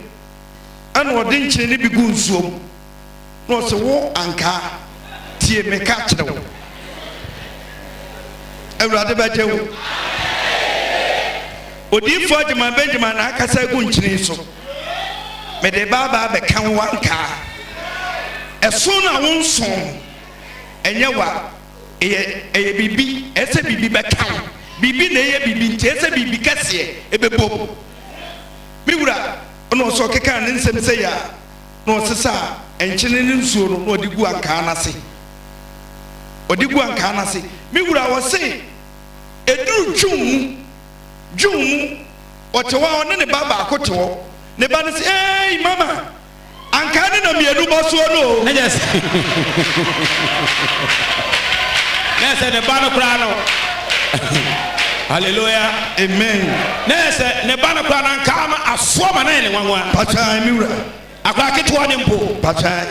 S5: ɛna ɔde nkyene ne bi gu nsuom na ɔsɛ wo ankaa tie meka kyerɛ wo Awurade bɛgye wo odiifo adwuma benjamin na akasa gu nkyene so mede baaba bɛka wo ankaa ɛso na wo nso ɛnyɛ wa ɛyɛ bibi ɛsɛ bibi bɛka wo bibi na ɛyɛ bibi nti ɛsɛ bibi kɛseɛ ɛbɛbɔ miwura ɔno ɔsɛ ɔkeka ne nsɛm sɛ yɛ na ɔsesa nkyene ne nsuo no na ɔde gu ankaa n'ase miwura wɔ se eduru dwum mu ɔte hɔ a ɔne ne ba baako te hɔ ne ba no sɛ ei mama ankaa ne na mmienu bɔ soɔ no
S3: ne nyɛ sɛ ne ba no koraa no hallelujah
S5: amen
S3: ne sɛ ne ba no koraa no ankaa no asoɔ ma na yɛ ne nwanwa
S5: pataa miwura
S3: akora ketewa ne mpo
S5: pataa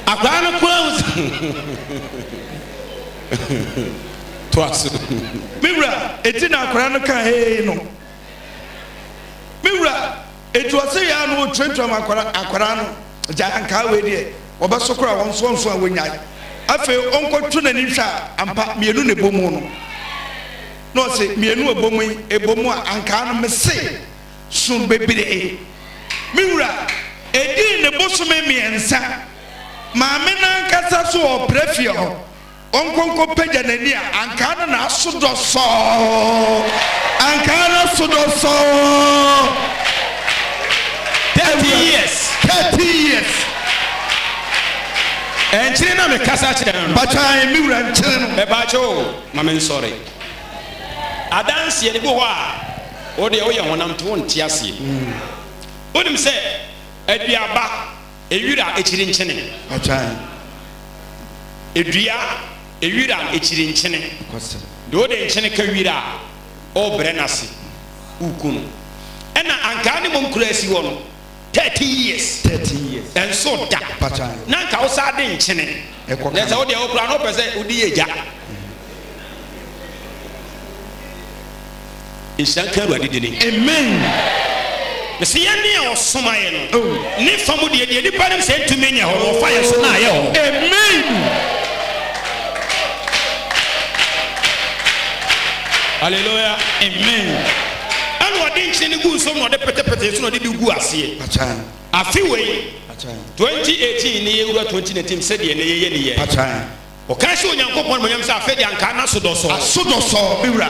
S3: akora no koraa to aso
S5: miwura eti na akora no ka hei no miwura etu ɔsɛ yɛ no trentum akora no gya ankaa wei deɛ ɔbɛso kora wɔn nso a wɔnya afei ɔnkɔtu n'ani hwɛ a ampa mmienu na ebɔ mu no na ɔsɛ mmienu ebɔ mu a ankaa no mese so bebree miwura edi ne bosome mmiɛnsa maame nankasa so ɔbrɛ fie hɔ ɔnkɔnkɔ pagya n'ani a ankaa no na aso dɔsɔɔ ankaa no aso dɔsɔɔ
S3: 30 years ɛnkyere na mekasa kyerɛ no
S5: bataa miwura nkyere no
S3: ɛbaakyɛ o ma me nsɔre adanseɛ ne bi hɔ a wodeɛ woyɛ honam to wonte aseɛ wonim sɛ aduaba ewira ekyiri nkyene
S5: bataa
S3: edua ewira ekyiri nkyene de wode nkyene ka wira a ɔbrɛ n'ase uku no ɛna ankaa ne mom kura asi wɔ no 30 years ɛnso da na nka wo saa de nkyene na sɛ wodeɛ wokura no wopɛ sɛ wode yɛ gya nhyira nka awurade dini
S5: amen
S3: mesi yɛne a ɔsoma yɛ no ne fa mu deɛ nipa nim sɛ ntumi nyɛ hɔ no ɔfa yɛ so na ayɛ hɔ
S5: amen
S3: hallelujah amen ɛna ɔde nkyene ne gu nsom na ɔde pɛtɛpɛtɛ so na ɔde de gu aseɛ afe wei 2018 ne yɛwura 2019 sɛdeɛ ne yɛyɛ ne yɛ ɔka hyɛ onyankopɔn monyam sɛ afe deɛ ankaa no asodɔsɔ
S5: miwura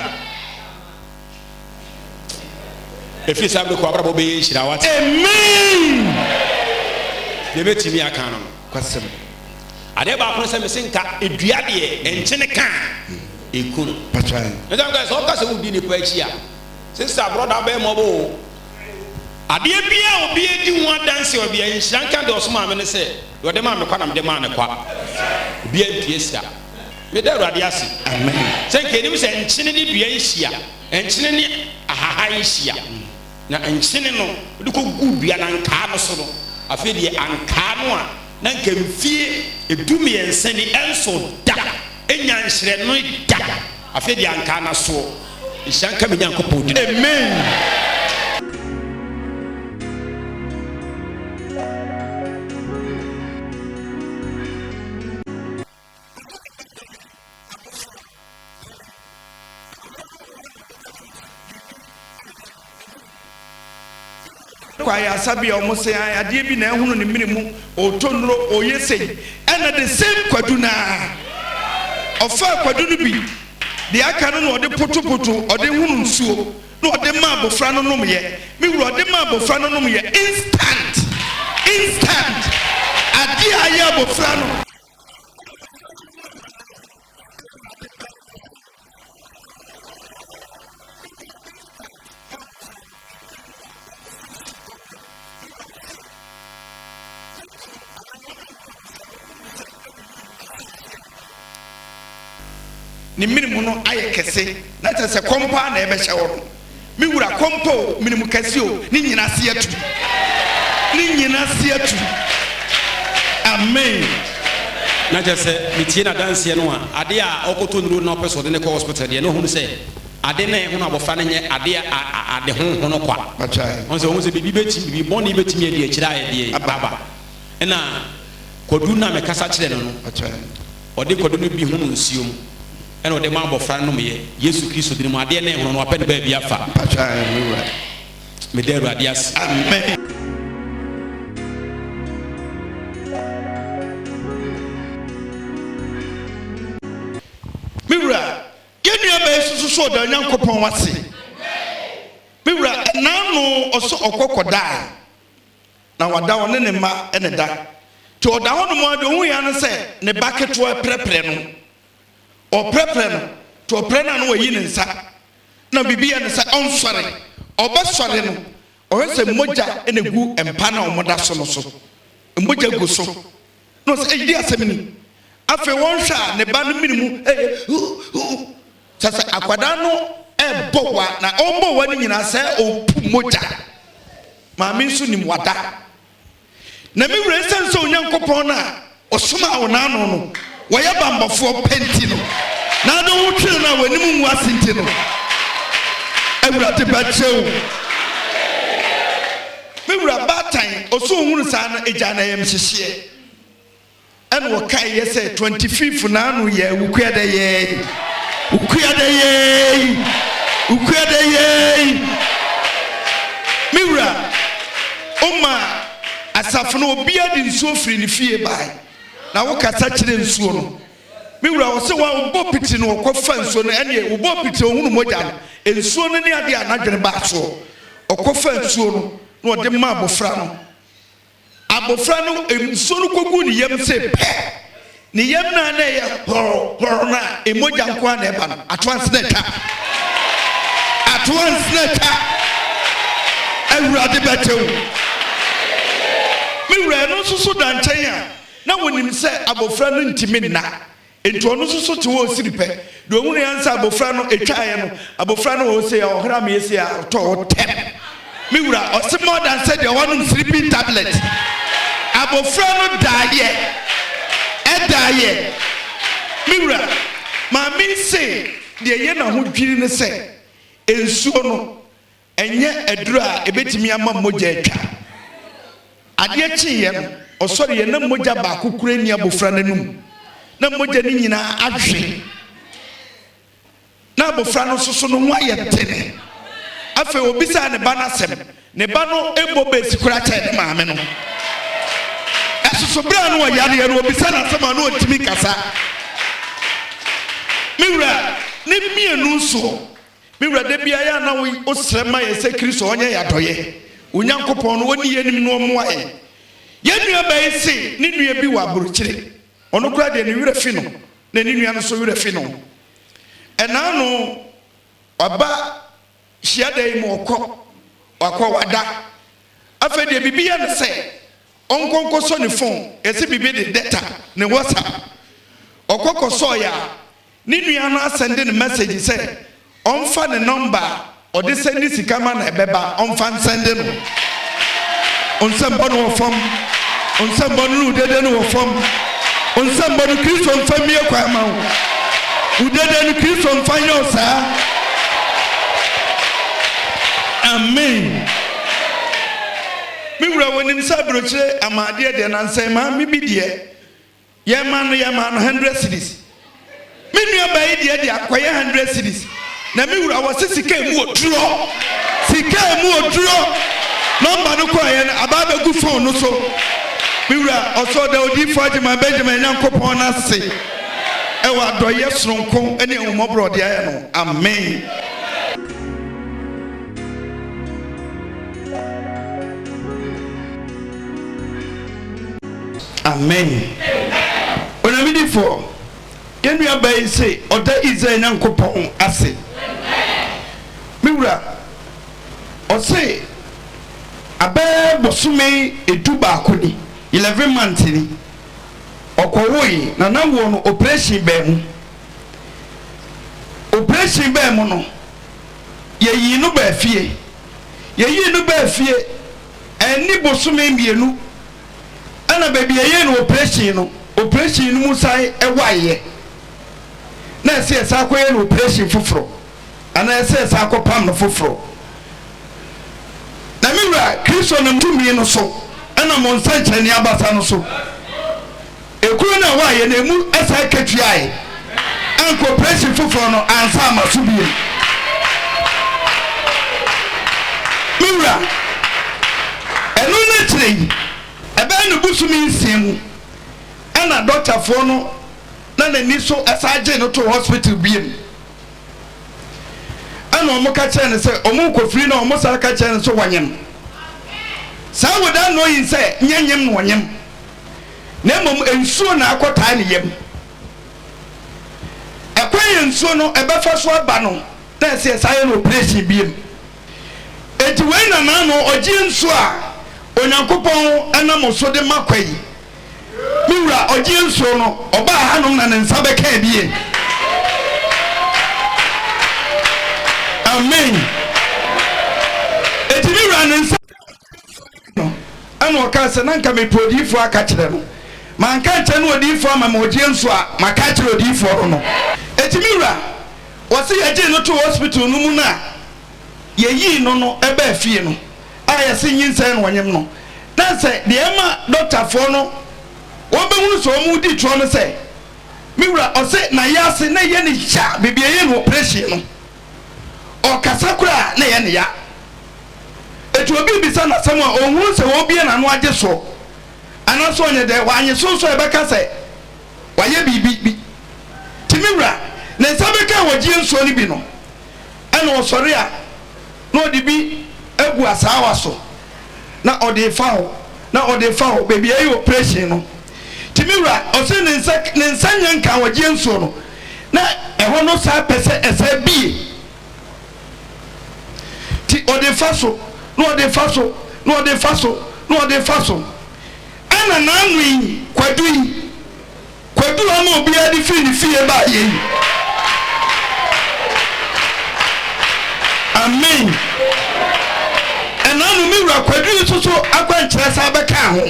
S3: ɛfiri saa bɛkɔ abrabɔ bɛyɛ nhyira wate
S5: amen
S3: deɛ bɛtumi aka no
S5: kwasɛm
S3: adeɛ baako no sɛ mese nka edua deɛ ɛnkyene ka ɛku no ɛsɛ sɛ woka sɛ wodi nipa akyi a sista brɔda bɛɛ mmɔbɔ o adeɛ bia obi adi ho adanse wɔ bia nhyira nka deɛ ɔsoma me ne sɛ wɔde maa me kwa na mede maa ne kwa obi antue sika meda awurade ase
S5: amen
S3: sɛ nka ɛnim sɛ nkyene ne dua nhyia nkyene ne ahaha nhyia na nkyene no wode kɔgu dua na ankaa no so no afei deɛ ankaa no a na nka mfie ɛdumiɛnsa ni ɛnso da ɛnya nhyerɛ no da afei deɛ ankaa no soɔ nhyira nka me nyankopɔn din
S5: amen kwaya asabi a ɔmo se adeɛ bi na ehunu ne mmiri mu otonro oyese ɛna the same kwadu na ɔfa kwadu no bi de aka no na ɔde potopoto ɔde hunu nsuo na ɔde ma abofra no nom yɛ me wura ɔde ma abofra no nom yɛ instant adeɛ ayɛ abofra no ni minimu no ayɛ kɛse na kyerɛ sɛ kɔmpa na ɛbɛhyɛ wɔ no me wura kɔmpa o minimu kɛse o ne nyina se atu amen
S3: na kyerɛ sɛ metie na danseɛ no a ade a ɔkɔtɔ nnuro na ɔpɛ sɛ ɔde ne kɔ hospital deɛ ne ɔhunu sɛ ade na ɛho no abɔfra no nyɛ ade ade honho no kwa ɔn sɛ ɔhu sɛ biribi bɔne bɛtumi adi akyirɛ ayɛdeɛ baba ɛna kwadu na mɛkasa kyerɛ no no ɔde kwadu no bi hono nsuo mu ɛna ɔde ma abɔfra no nomyɛ yesu kristo din mu adeɛ na ɛhono no wapɛ no baabi afa mede awurade ase
S5: amen miwura yɛnua bɛyɛ susu so ɔda nyankopɔn wase miwura ɛnano ɔso ɔkɔkɔdaa na wada ɔne ne mma ɛne da nti ɔda hɔ nom a de ɔhu ya no sɛ ne ba ketewa prɛprɛ no ɔprɛprɛ no nti ɔprɛ no a no wayi ne nsa na biribi yɛ no sɛ ɔnsɔre ɔbɛsɔre no ɔhwɛ sɛ mmogya ɛna gu mpa na ɔmoda so no so mmogya gu so na ɔsɛ ɛyidi asɛm ni afei wɔnhwɛ a ne ba no minimu sɛ sɛ akwadaa no ɛbɔ wa na ɔmbɔ wa no nyinaa sɛ ɔpu mogya maame nso nim wada na me wura sɛ sɛ onyankopɔn no a ɔsoma wo naano no wɔyɛ bambɔfoɔ pɛnti no na de wo twere no a w'anim ngu ase nti no awurade bɛkyerɛ wo me wura baatan ɔso ohunu saa no agya na ɛyɛ mhyehyeɛ ɛna wɔkae yɛ sɛ 25 naano yɛ wukua da yɛi me wura ɔma asafo no obia de nsuo firi ne fie bae na wokasa kyerɛ nsuo no me wura wɔ sɛ wobɔ piti no wɔkɔfa nsuo no ɛneɛ wobɔ piti ohunu mogya no nsuo no ne adeɛ a n'adwene baa soɔ ɔkɔfa nsuo no na ɔde ma abɔfra no nsuo no kɔgu ne yam sɛ pɛ ne yam no a na ɛyɛ hɔrɔ no a ɛmogya nko a na ɛba no atoanse na ɛtwa awurade bɛkyɛw me wura no nso so da nkyɛn a na wɔnim sɛ abɔfra no ntimi nna enti ɔno nso so te wɔ osiri pɛ deɛ ɔhunu ya nsa abɔfra no ɛtwaeɛ no abɔfra no wɔ sɛ ɔhra me yɛsi a ɔtɔ wɔ tɛm me wura ɔse more than sɛ deɛ ɔwanom sleeping tablet abɔfra no daeɛ me wura maame se deɛ yɛ na ho dwiri ne sɛ nsuo no ɛnyɛ aduru a ɛbɛtumi ama mogya atwa adeɛ kyeeɛ no ɔsɔre yɛ na mogya baako kura ni abɔfra n'anum na mogya no nyinaa ahwe na abɔfra no soso no ho ayɛ tene afei obisa ne ba no asɛm ne ba no ɛbɔ bɛsi kora kyɛɛ ne maame no ɛsoso berɛ no wɔyareɛ no obisa no asɛm a na ɔntumi kasa me wura ne mmienu nso me wura da biara yɛ a na wosrɛ ma yɛ sɛ kristo ɔnyɛ yɛ adɔyɛ onyankopɔn no ɔni yɛnim no ɔmmoa yɛn nua bɛyɛ se ne nua bi wɔ aburokyire ɔno koraa deɛ ne werɛ fi no na ne nua no so werɛ fi no ɛnaa no ɔba hyiada yi mu wakɔ wada afei deɛ biribi yɛ no sɛ ɔnkɔnkɔ sɔ ne phone ɛsɛ biribi de data ne whatsapp ɔkɔkɔ sɔɔyɛ a ne nua no asɛnde ne message sɛ ɔmfa ne nɔmba ɔde sɛnde sika ma na ɛbɛba ɔmfa nsɛnde no ɔnsɛmbɔ no wɔ fam ɔnsɛmbɔ no wudede no wɔ fam ɔnsɛmbɔ no kristo mfa mmie kwa ma wo wudede no kristo mfa nyɛ wo saa amen me wura wɔnim sɛ aburokyire amaadeɛ deɛ nansɛn maa me bi deɛ yɛma no 100 cedis me nua bɛyi deɛ de akɔyɛ 100 cedis na me wura wɔ se sika mu oduro number no kwa yen aba be gu phone no so miwura oso da odifo agema Benjamin Nyankopon na se e wa doye soronko ene umobro de aye no amen. Amen. Onamidi for yenu abai say oda Israel Nyankopon ase miwura o say abe bosume edu ba akoni 11 months ni okowoyi na nawo no operation be mu no yeyi no ba fie eni bosume mienu ana baby ye no operation no musai ewaye na se akoye no operation foforo ana se akopam no foforo na miwura Kristo na mtumi no so ana monsanche ni abasa no so ekuru na waye na emu asa ketuae anko operation foforo no ansa masubie miwura enu na tirei ebe no busumi nsiemu ana doctor fo no na nani so asaje no to hospital biem ana omuka che ne se omunko free na omusa ka che ne so wanyem sa woda no yin se nyanyem no wanyem na mom ensuo na akota ne yem ekwan ensuo no ebefa so aba no na se saye no operation biem eti we na no oje ensuo a Onyankopon anam so de makwai miwura oje ensuo no oba hanom na ne nsa beka bie amen eti miwura ne nsa no ana okase na nka me prodifo aka kire no man ka che no odifo ama ma oje ensuo a maka kire odifo no eti miwura wose yaje no to hospital no mu na yeyi no ebe afie no aya se nyinsa no wanyem no na se de ema doctor fo no obehunu so mu di tro no se miwura ose na yase na ye ne sha bibie ye no operation no o kasakura na ye ne ya etu obi bisa na sam a ohun se wo bie na no age so ana so onye de wanye so so e beka se waye bibi timiwura na sabeka wajie nso ni bi no ana osore a no di bi egu asawa so na ode fawo baby ayi operation no timiwura ose ne nsa nyanka wajie nso no na eho no sa pese esa bi ti ode faso no ode faso ana na anwi kwadu ama obi adi fi ni fie ba ye amen enanu miwura kwadu soso akwankyere sa beka ho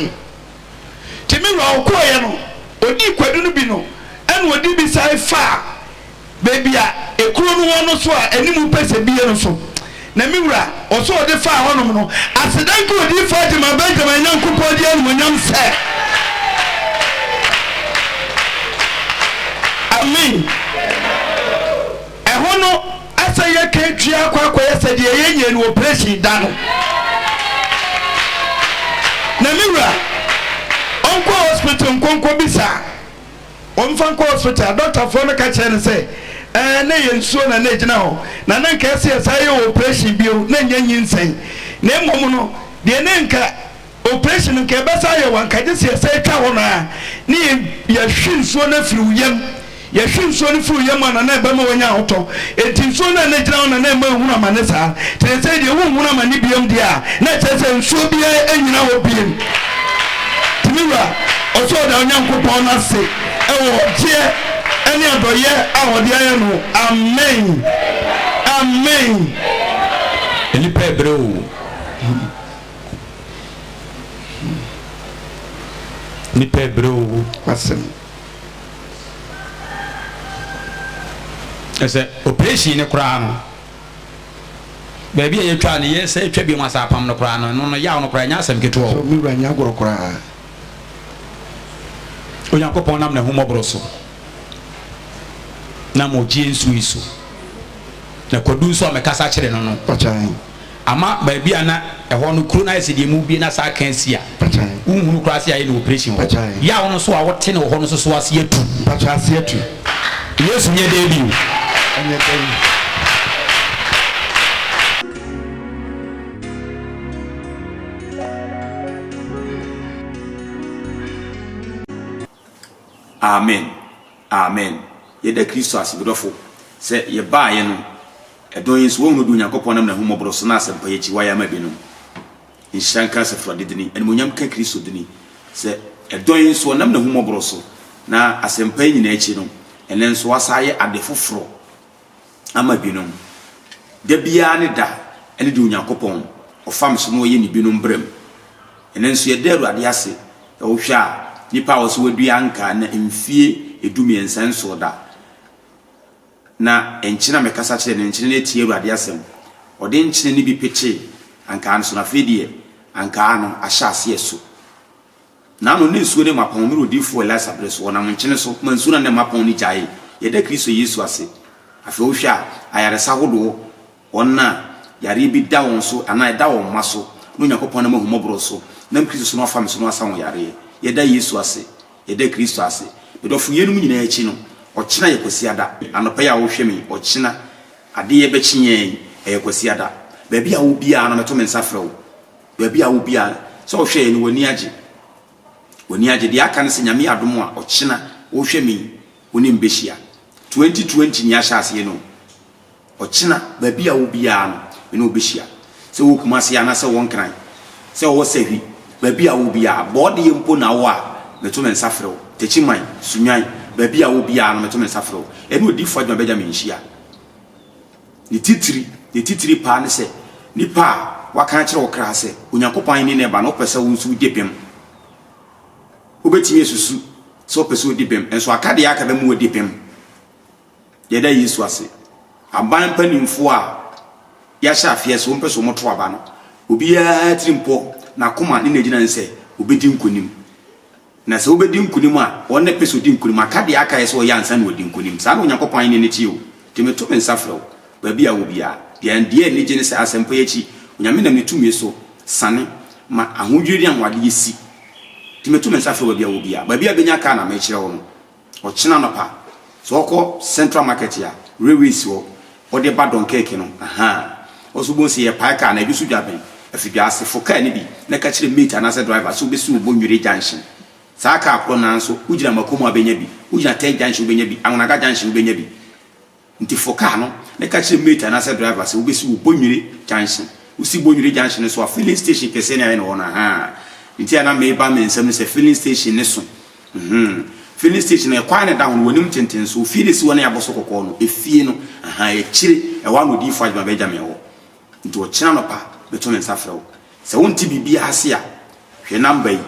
S5: timiwura okoye no odi kwadu no bi no enu odi bi sai fa baby a ekuro no wono so a animu pese biye no so na miwura oso odi fa honom no asedan ko odi fa de ma Benjamin Nyankopon di anu nyam se amen ehono asa ye ka twa akwa yesa de ye nye no operation da no na miwura onko hospital nkonko bisa onfanko hospital doctor for me ka chene say na ye nsuo na na gina ho na nka ese ya sai operation bio na nyanyi nsen na emom no de na nka operation nka besa ye wan ka je se sai twa ho na ni ya hwi nsuo na firi uyam ya hwi nsuo na firi uyam na na ba ma wanya hoto enti nsuo na na gina ho na na ma hu na mane sa te sai de hu na mane biam dia na che se nsuo bia enyina ho biam timiwa oso da Onyankopon na se ewo je eni adoye ahode aye no amen amen
S3: Eli pebreu ni pebreu
S5: wasem
S3: ese operation ne kura no baby ye twa ne ye se twa bi ma sa pam no kura no ya no kura nya asem keto
S5: so miwura nya goro kura
S3: Onyankopon nam na humobro so na mo ji nsu isu na kwadu so me kasa kire no
S5: pachan
S3: ama baabi ana ɛhɔ no kuro na ɛsɛ deɛ mu bie na saa kan si a wohunu kora se ayɛ no operation hɔ yɛ a wo no so a wote ne wɔ hɔ no so ase atu yesu nyɛ dɛ bio
S2: amen amen yɛda kristo ase bidɔfo sɛ yɛbaayɛ no ɛdɔn yi so wɔn no do nyankopɔn nam na humɔborɔ so na asɛmpa yɛkyi wayɛ ama bi no nhyira nka sɛ frade dini animonyam ka kristo dini sɛ ɛdɔn yi so nam na humɔborɔ so na asɛmpa yi nyina akyi no ɛnɛ nso wasa yɛ ade foforɔ ama bi no da biara ne da ɛne de onyankopɔn ɔfam so no ɔyɛ ne bi no mbrɛm ɛnɛ nso yɛda awurade ase ɛwohwɛ a nipa a wɔso wadua anka na mfie edumiɛnsa nso da na enkyina mekasa kyerɛ ne enkyina ne tie awurade asɛm ɔde enkyina ne bi peche anka nso na fedie anka no ahyɛ ase so na no ne nsuo ne mapɔn me rodifo Elisa breso wɔnam nkyene so ma nsuo na ne mapɔn ne gyae yɛda kristo yesu ase afei wohwɛ a ayaresa hodo wɔna yare bi da wɔn so ana ɛda wɔn ma so no nyakopɔn na mahumɔborɔ so na kristo so no afam so no asa wɔn yare yɛda yesu ase yɛda kristo ase bedɔfo yɛnum nyina akyi no ɔkyena yɛ kwasiada anɔpa yɛ a wohwɛ me ɔkyena ade yɛ bɛkyenyɛn ɛyɛ kwasiada baabi a wo bia na meto me nsa frɛ wo baabi a wo bia sɛ wohwɛ yɛ no wani agye de aka ne sɛ nyame adom a ɔkyena wohwɛ me woni mbɛhyia 2020 ni ahyɛ ase no ɔkyena baabi a wo bia no me no bɛhyia sɛ wo kuma se ana sɛ wɔn kran sɛ wo sɛhwi baabi a wo bia bɔde yɛ mpo na wo a meto me nsa frɛ wo techiman sunyan baabi a wo bia no meto me nsa frɛ wo ɛne odifo adwuma bɛgya me nhyia ne titiri pa ne sɛ nipa a waka kyerɛ wo kra sɛ onyankopɔn ne ne ba no pɛ sɛ wo nso di bem wobɛtumi esusu sɛ wo pɛ sɛ wo di bem enso aka de aka bɛ mu wo di bem yɛda yesu ase aban panimfo a yɛahyɛ afie sɛ wo mpɛ sɛ wo moto aba no obiara tirimpo na koma ne nagyina nsɛ obedi nkonim na sɛ obedi nkonim a wonne pɛ sɛ odi nkonim aka de aka yɛ sɛ ɔyɛ ansa na odi nkonim saa na onyankopɔn ne ne tie o temeto me nsa frɛ wo baabi a wo bia deɛ ndeɛ ne gye ne sɛ asɛmpa yɛkyi onyame nam ne tumi so sane ma ahodwiri anwade yɛsi temeto me nsa frɛ baabi a wo bia benya ka na mɛkyerɛ wo no ɔkyena no pa so ɔkɔ central market ya railways wo ɔde ba don cake no ɔso bon sɛ yɛ pae ka na ebi so dwaben afidwa asefo ka ne bi na ka kyerɛ mate anase driver so besi wo bonwire junction saa ka akro na nso ugyina makomu abenya bi ugyina tag junction ubenya bi anwonaga junction ubenya bi nti foka no na ka kyerɛ mate anase driver so besi wo bonwire junction usi bonwire junction so a filling station kese na no na nti ana me ba me nsɛm sɛ filling station ne so filling station e kwa ne da ho wonim tenten so fie si wona yaboso kokɔ no efie no e kyire e wa no di fo adwuma bɛgya me ho nti o kyena no pa beto me nsa frɛ wo sɛ wonti bibia ase a hwɛ number yi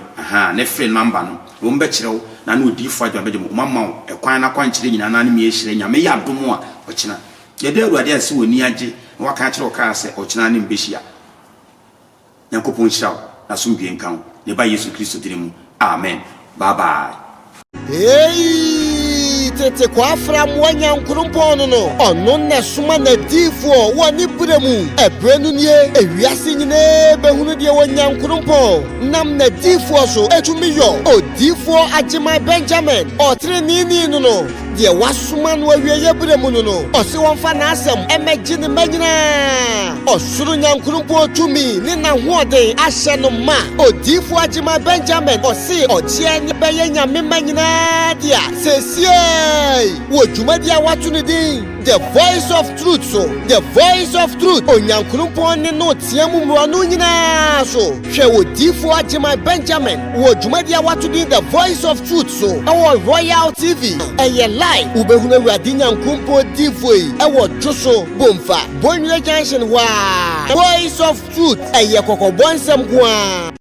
S2: ne frɛ number no wo mbɛkyerɛ wo na no di fo adwuma bɛgya me mama wo e kwan na kwan kyerɛ nyina na ne me ehyire nyame yɛ adom a o kyena yɛda awurade ase woni agye na waka kyerɛ wo ka sɛ o kyena ne mbɛhyia nyankopɔn hyira wo na so mbie nka wo ne ba yesu kristo dire mu amen bye bye.
S1: Hey, tete kwa afra mwanya nkurumpono no ono ne suma na difo woni bremu ebrenu nie ewiase nyine behunu de wonya nkurumpo nam na difo so etumi yo odifo Agyeman Benjamin otrenini no de wasuma no awieye bremu no ose wonfa na asem emegye ne manyina osuru nyankurumpo tumi ne na hoden ahye no ma odifo Agyeman Benjamin ose otie ne beye nyame manyina dia sesie wo dwumadia watu ne din the voice of truth so the voice of truth onyankurumpo ne no tiamu mrano nyina so hwe wo difo Agyeman Benjamin wo dwumadia watu din the voice of truth so our Royal TV eye live ubehuna awurade nyankurumpo difo yi ewo dwoso bomfa bonwire junction wa voice of truth eye kokobonsem kwa